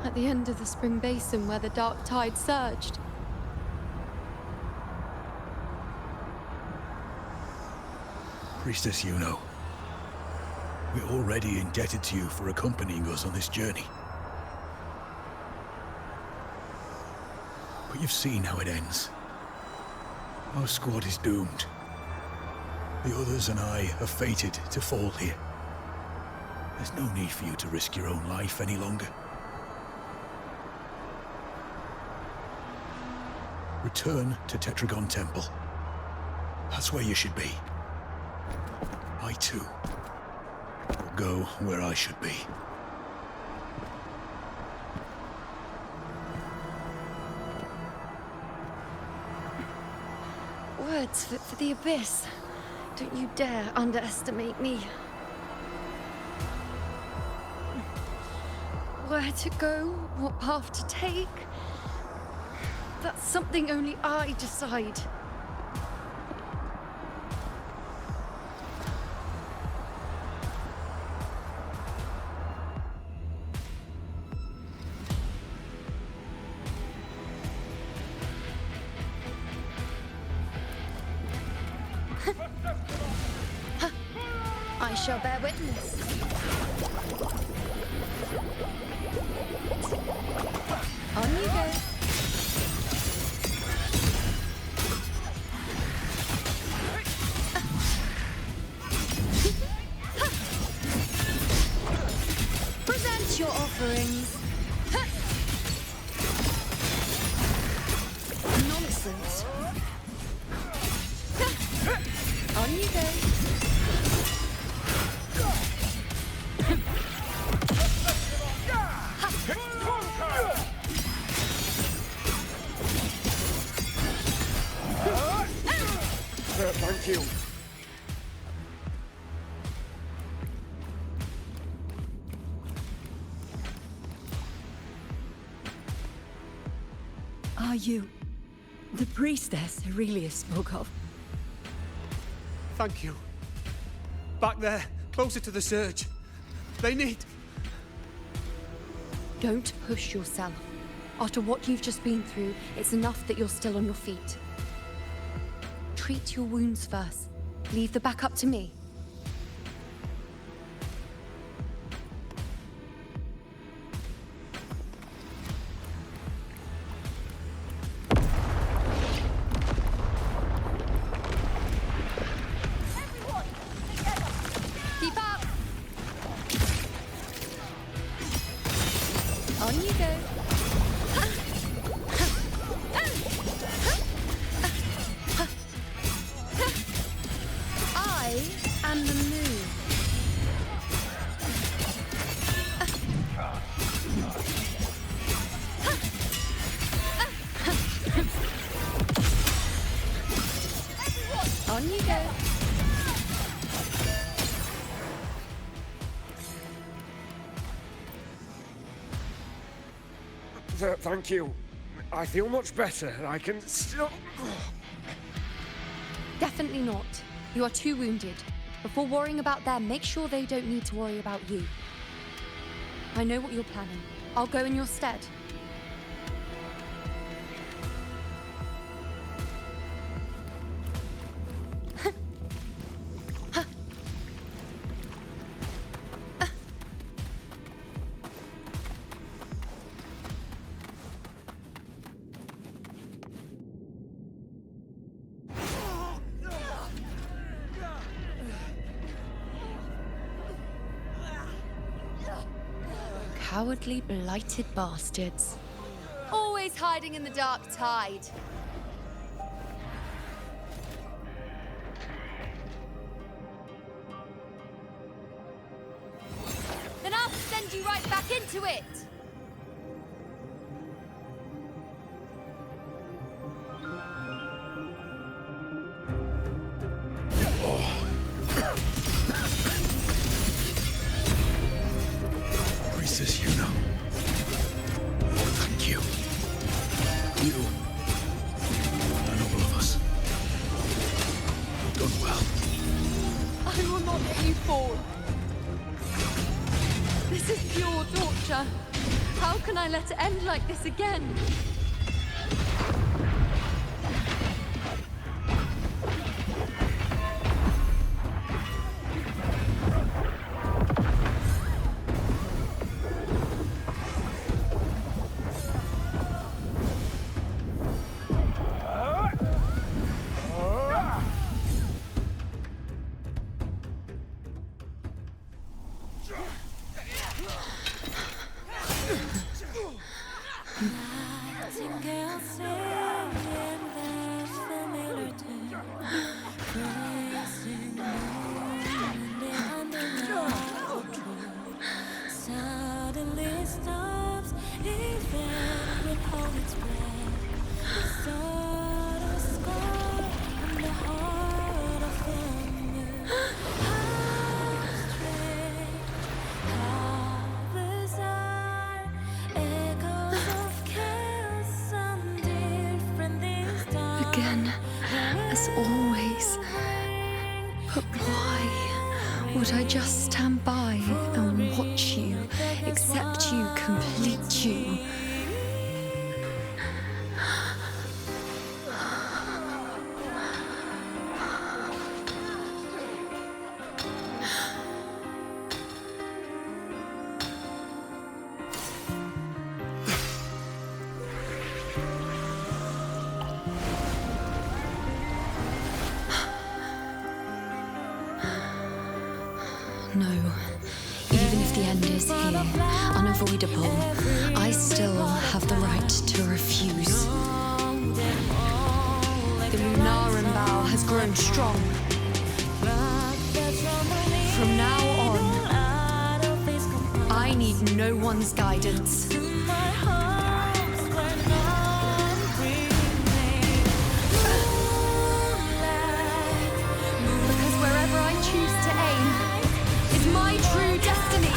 At the end of the spring basin where the dark tide surged. Priestess Yuno. We're already indebted to you for accompanying us on this journey. But you've seen how it ends. Our squad is doomed. The others and I are fated to fall here. There's no need for you to risk your own life any longer. Return to Tetragon Temple. That's where you should be. I too will go where I should be. Words for the abyss. Don't you dare underestimate me. Where to go, what path to take, that's something only I decide. I shall bear witness. On you go. Present your offerings. Nonsense. On you go. Thank you. Are you the priestess Aurelius spoke of? Thank you. Back there, closer to the surge. They need... Don't push yourself. After what you've just been through, it's enough that you're still on your feet. Treat your wounds first. Leave the back up to me. Keep up! On you go. I am the moon. On you go. Thank you. I feel much better. I can still... Definitely not. You are too wounded. Before worrying about them, make sure they don't need to worry about you. I know what you're planning. I'll go in your stead. Cowardly, blighted bastards. Always hiding in the dark tide. Then I'll send you right back into it! Priestess, you know. Thank you. You and all of us. You've done well. I will not let you fall. This is pure torture. How can I let it end like this again? again, as always. But why would I just stand by and watch you, accept you, complete you? No. Even if the end is here, unavoidable, I still have the right to refuse. The Lunaran bow has grown strong. From now on, I need no one's guidance. Because wherever I choose to aim is my true destiny.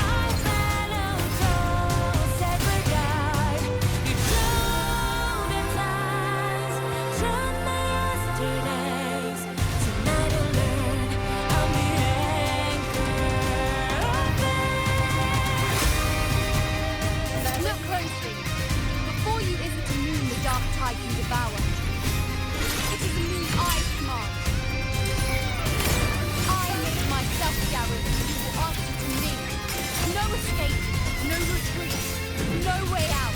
Look closely. Before you isn't a moon the dark tide can devour. It is a moon I command. I make myself Garrett, and you will answer to me. No escape, no retreat, no way out.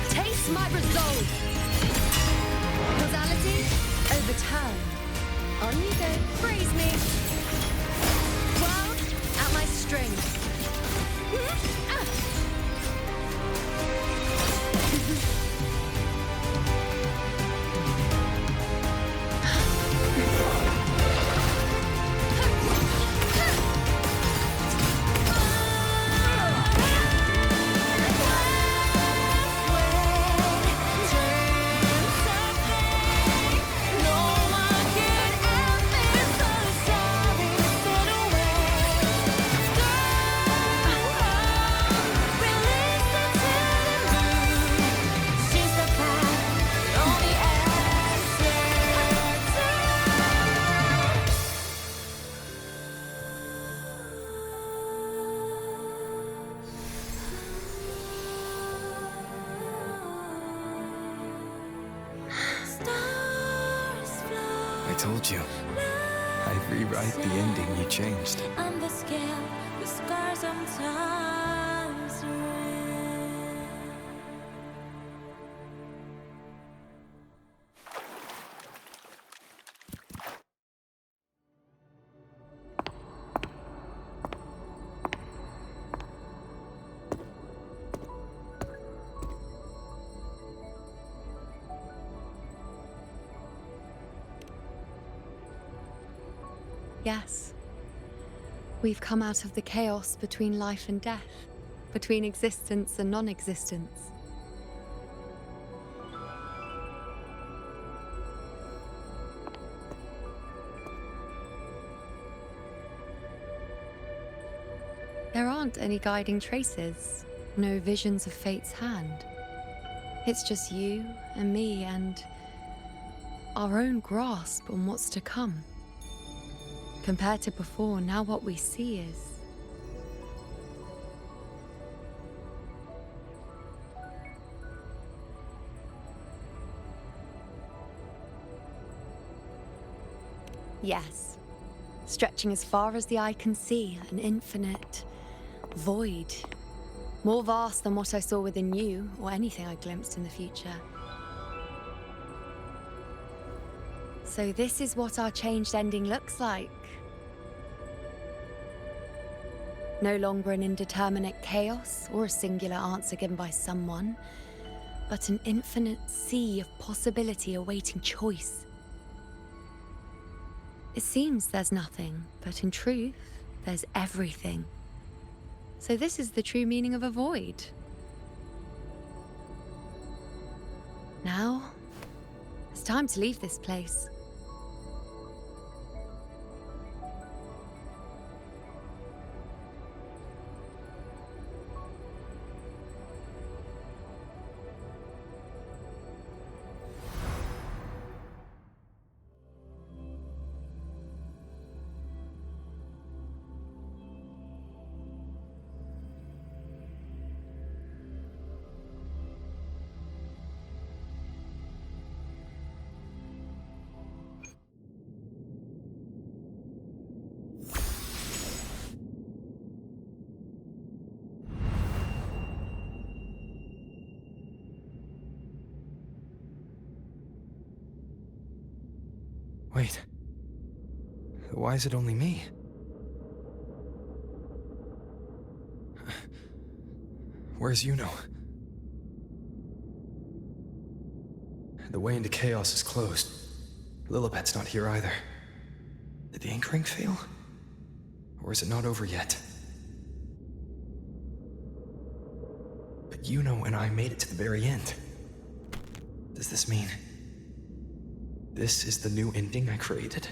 Taste my resolve. Causality, overturn. On you go. Praise me. World, at my string. I told you. I'd rewrite the ending you changed. On the scale, the scars sometimes ring. Yes. We've come out of the chaos between life and death, between existence and non-existence. There aren't any guiding traces, no visions of fate's hand. It's just you and me and our own grasp on what's to come. Compared to before, now what we see is... Yes. Stretching as far as the eye can see, an infinite void. More vast than what I saw within you, or anything I glimpsed in the future. So this is what our changed ending looks like. No longer an indeterminate chaos or a singular answer given by someone, but an infinite sea of possibility awaiting choice. It seems there's nothing, but in truth, there's everything. So this is the true meaning of a void. Now, it's time to leave this place. Wait. Why is it only me? Where's Yuno? The way into chaos is closed. Lilibet's not here either. Did the ink ring fail? Or is it not over yet? But Yuno and I made it to the very end. Does this mean this is the new ending I created?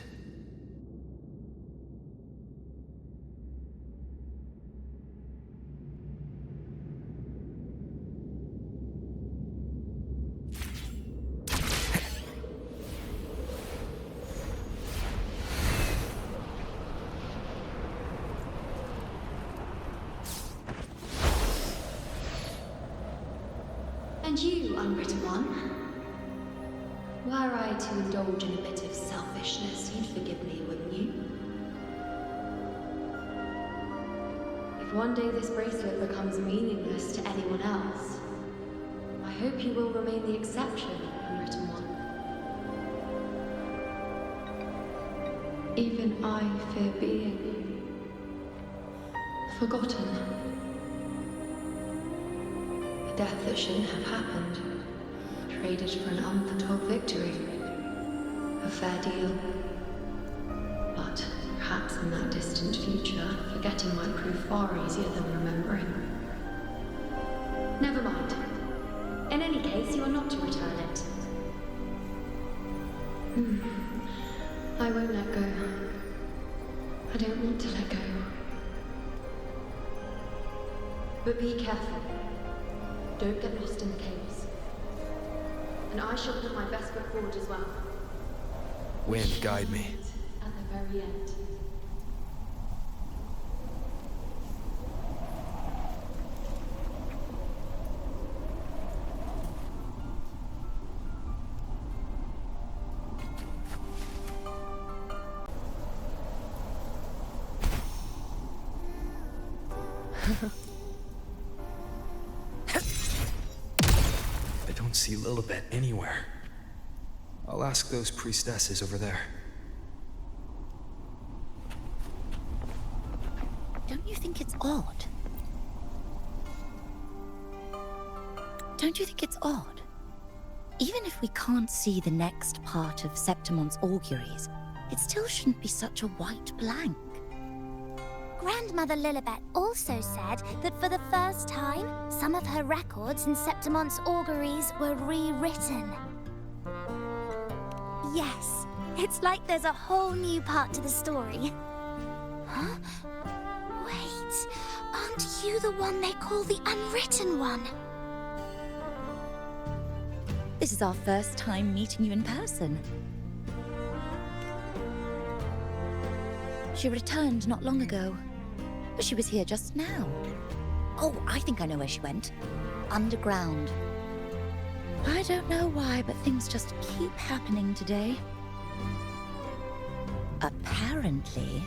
And you, unwritten one? Were I to indulge in a bit of selfishness, you'd forgive me, wouldn't you? If one day this bracelet becomes meaningless to anyone else, I hope you will remain the exception, unwritten one. Even I fear being forgotten. A death that shouldn't have happened. Traded for an unforetold victory. A fair deal. But perhaps in that distant future, forgetting might prove far easier than remembering. Never mind. In any case, you are not to return it. I won't let go. I don't want to let go. But be careful. Don't get lost in the caves. And I shall put my best foot forward as well. Wind, guide me. At the very end. I don't see Lilibet anywhere. I'll ask those priestesses over there. Don't you think it's odd? Don't you think it's odd? Even if we can't see the next part of Septimon's auguries, it still shouldn't be such a white blank. Grandmother Lilibet also said that for the first time, some of her records in Septimon's auguries were rewritten. Yes, it's like there's a whole new part to the story. Huh? Wait, aren't you the one they call the unwritten one? This is our first time meeting you in person. She returned not long ago, but she was here just now. Oh, I think I know where she went. Underground. I don't know why, but things just keep happening today. Apparently,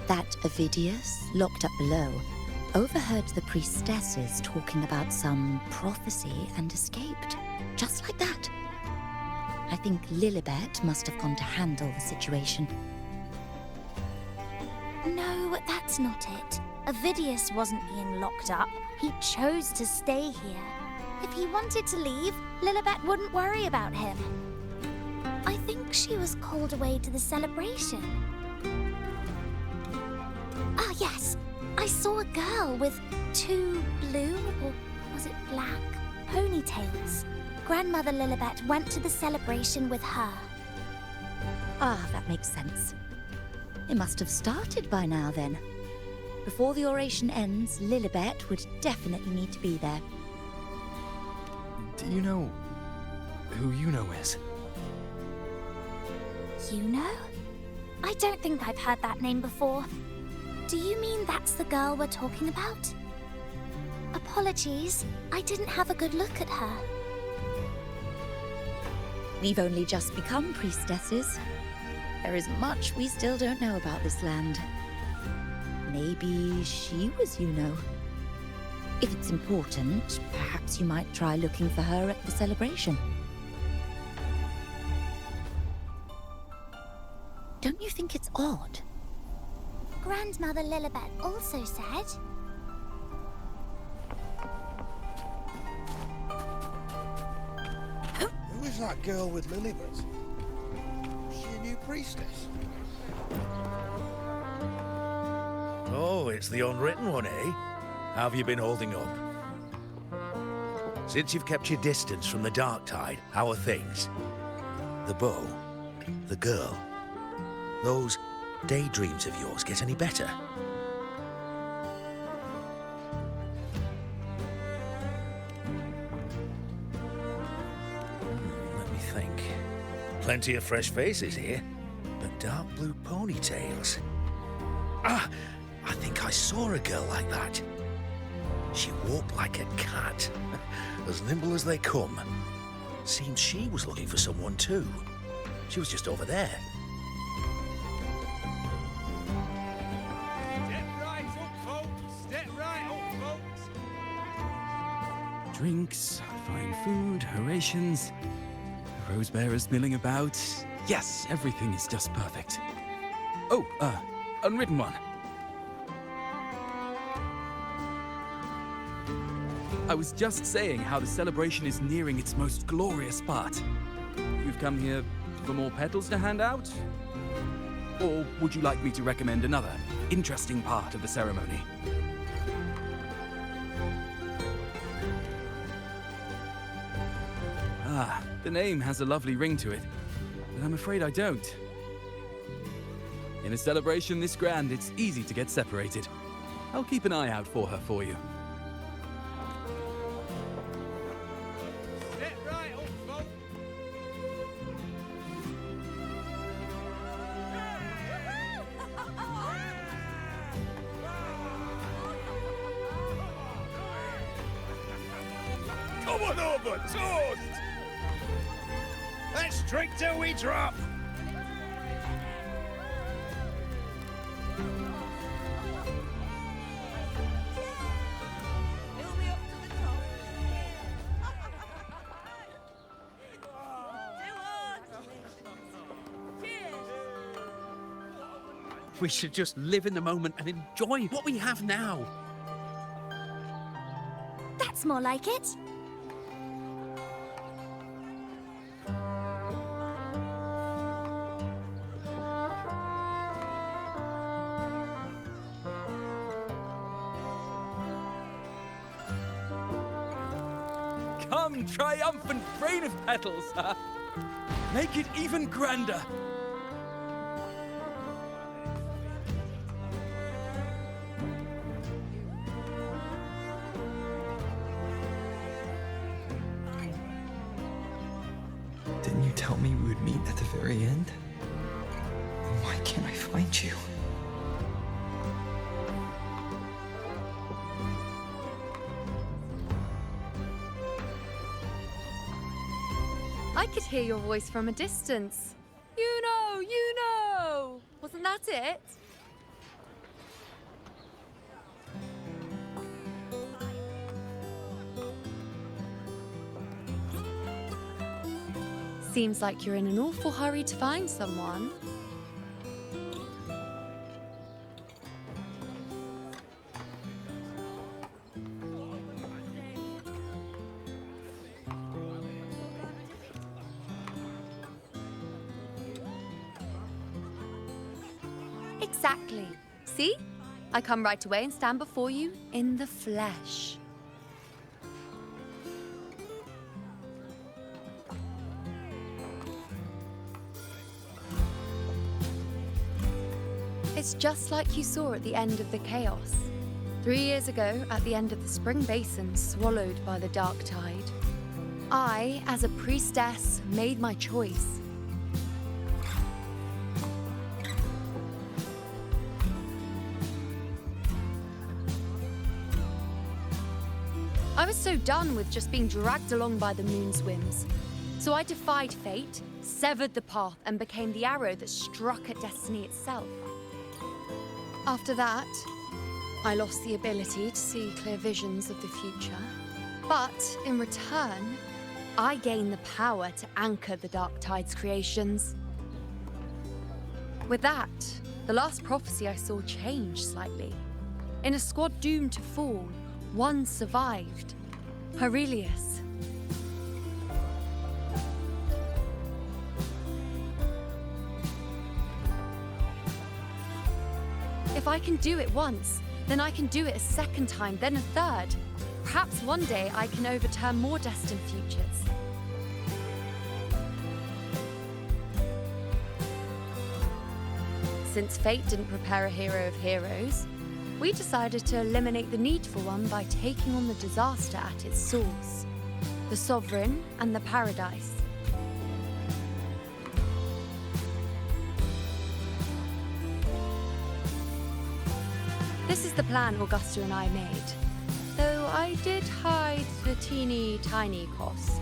that Ovidius, locked up below, overheard the priestesses talking about some prophecy and escaped. Just like that. I think Lilibet must have gone to handle the situation. No, that's not it. Ovidius wasn't being locked up. He chose to stay here. If he wanted to leave, Lilibet wouldn't worry about him. I think she was called away to the celebration. Ah, yes. I saw a girl with 2 blue, or was it black, ponytails. Grandmother Lilibet went to the celebration with her. Ah, that makes sense. It must have started by now then. Before the oration ends, Lilibet would definitely need to be there. Do you know who Yuno is? Yuno? I don't think I've heard that name before. Do you mean that's the girl we're talking about? Apologies, I didn't have a good look at her. We've only just become priestesses. There is much we still don't know about this land. Maybe she was Yuno. If it's important, perhaps you might try looking for her at the celebration. Don't you think it's odd? Grandmother Lilibet also said... Who is that girl with Lilibet? Is she a new priestess? Oh, it's the unwritten one, eh? How have you been holding up? Since you've kept your distance from the dark tide, how are things? The bow, the girl, those daydreams of yours get any better? Let me think. Plenty of fresh faces here, but dark blue ponytails. Ah, I think I saw a girl like that. She walked like a cat, as nimble as they come. Seems she was looking for someone too. She was just over there. Step right up, folks. Step right up, folks. Drinks, fine food, orations, rose bearers milling about. Yes, everything is just perfect. Oh, unwritten one. I was just saying how the celebration is nearing its most glorious part. You've come here for more petals to hand out? Or would you like me to recommend another interesting part of the ceremony? Ah, the name has a lovely ring to it, but I'm afraid I don't. In a celebration this grand, it's easy to get separated. I'll keep an eye out for her for you. Step right up, folks. Come on over, toast! Let's drink till we drop! We should just live in the moment and enjoy what we have now. That's more like it. Come, triumphant rain of petals! Make it even grander! Didn't you tell me we would meet at the very end? Then why can't I find you? I could hear your voice from a distance. You know! Wasn't that it? Seems like you're in an awful hurry to find someone. Exactly. See? I come right away and stand before you in the flesh. It's just like you saw at the end of the chaos. 3 years ago, at the end of the spring basin swallowed by the dark tide, I, as a priestess, made my choice. I was so done with just being dragged along by the moon's whims. So I defied fate, severed the path, and became the arrow that struck at destiny itself. After that, I lost the ability to see clear visions of the future. But in return, I gained the power to anchor the Dark Tide's creations. With that, the last prophecy I saw changed slightly. In a squad doomed to fall, one survived. Aurelius. If I can do it once, then I can do it a second time, then a third. Perhaps one day I can overturn more destined futures. Since fate didn't prepare a hero of heroes, we decided to eliminate the need for one by taking on the disaster at its source, the Sovereign and the Paradise. This is the plan Augusta and I made, though I did hide the teeny tiny cost.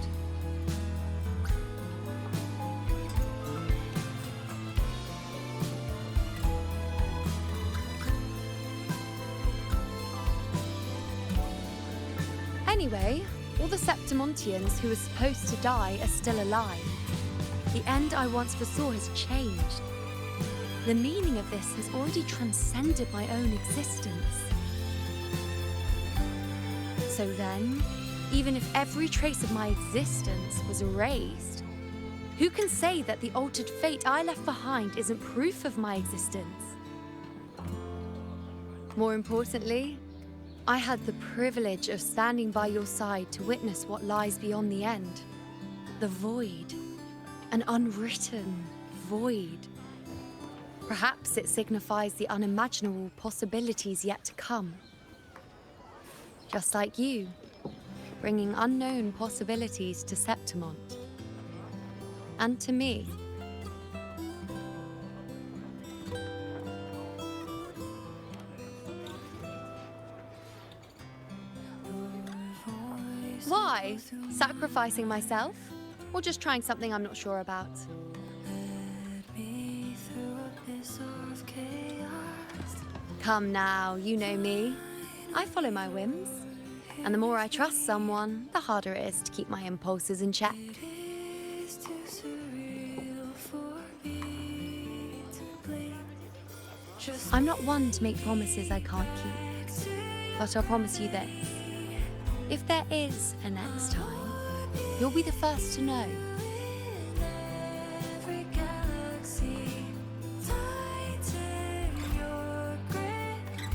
Anyway, all the Septimontians who were supposed to die are still alive. The end I once foresaw has changed. The meaning of this has already transcended my own existence. So then, even if every trace of my existence was erased, who can say that the altered fate I left behind isn't proof of my existence? More importantly, I had the privilege of standing by your side to witness what lies beyond the end. The void. An unwritten void. Perhaps it signifies the unimaginable possibilities yet to come. Just like you, bringing unknown possibilities to Septimont. And to me. Why? Sacrificing myself? Or just trying something I'm not sure about? Come now, you know me. I follow my whims. And the more I trust someone, the harder it is to keep my impulses in check. I'm not one to make promises I can't keep. But I'll promise you this. If there is a next time, you'll be the first to know.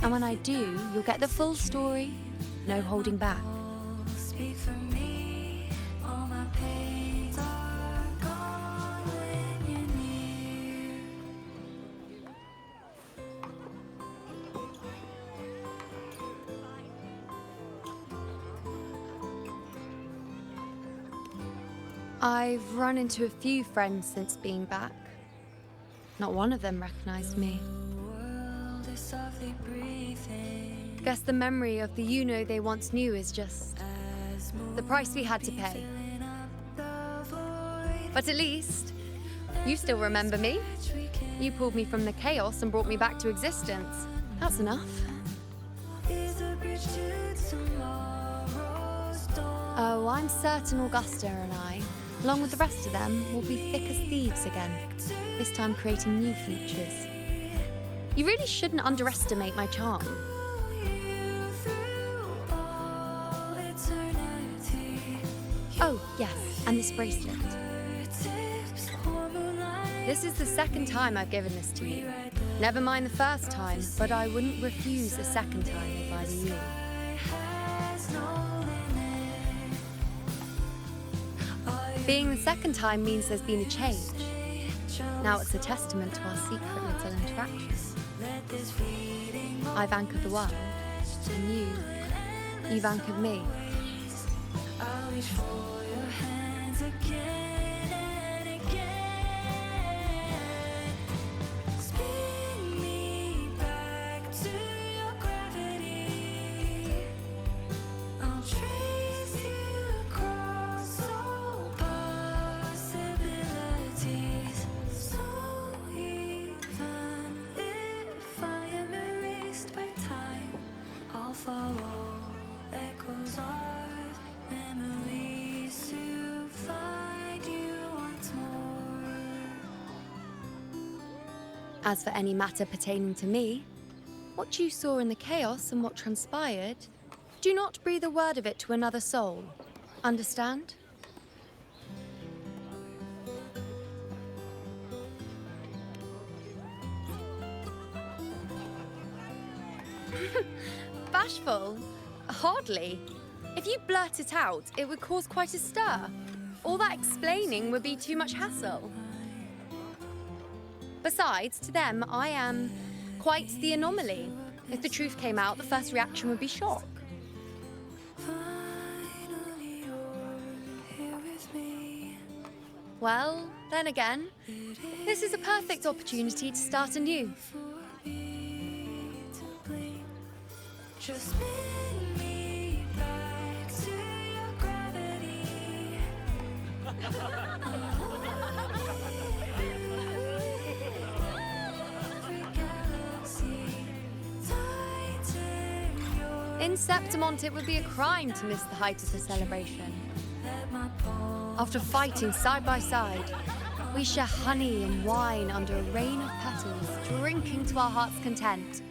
And when I do, you'll get the full story, no holding back. I've run into a few friends since being back. Not one of them recognized me. Guess the memory of the you-know they once knew is just the price we had to pay. But at least, you still remember me. You pulled me from the chaos and brought me back to existence. That's enough. Oh, I'm certain Augusta and I, along with the rest of them, will be thick as thieves again, this time creating new futures. You really shouldn't underestimate my charm. Oh, yes, and this bracelet. This is the second time I've given this to you. Never mind the first time, but I wouldn't refuse a second time if I were you. Being the second time means there's been a change. Now it's a testament to our secret little interaction. I've anchored the world, and you've anchored me. I'll reach for your hands again and again. Spin me back to your gravity. I'll trace you across all possibilities. So even if I am erased by time, I'll follow echoes of memories to find you once more. As for any matter pertaining to me, what you saw in the chaos and what transpired, do not breathe a word of it to another soul. Understand? Bashful? Hardly. If you blurt it out, it would cause quite a stir. All that explaining would be too much hassle. Besides, to them, I am quite the anomaly. If the truth came out, the first reaction would be shock. Well, then again, this is a perfect opportunity to start anew. Just spin me back to your gravity. In Septimont, it would be a crime to miss the height of the celebration. After fighting side by side, we share honey and wine under a rain of petals, drinking to our heart's content.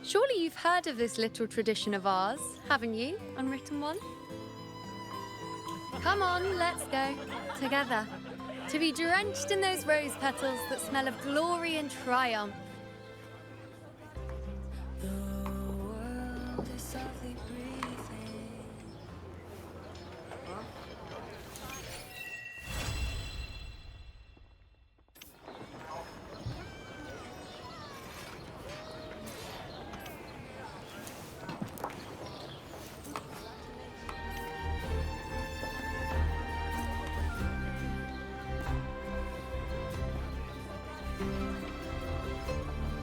Surely you've heard of this little tradition of ours, haven't you, Unwritten One? Come on, let's go. Together. To be drenched in those rose petals that smell of glory and triumph.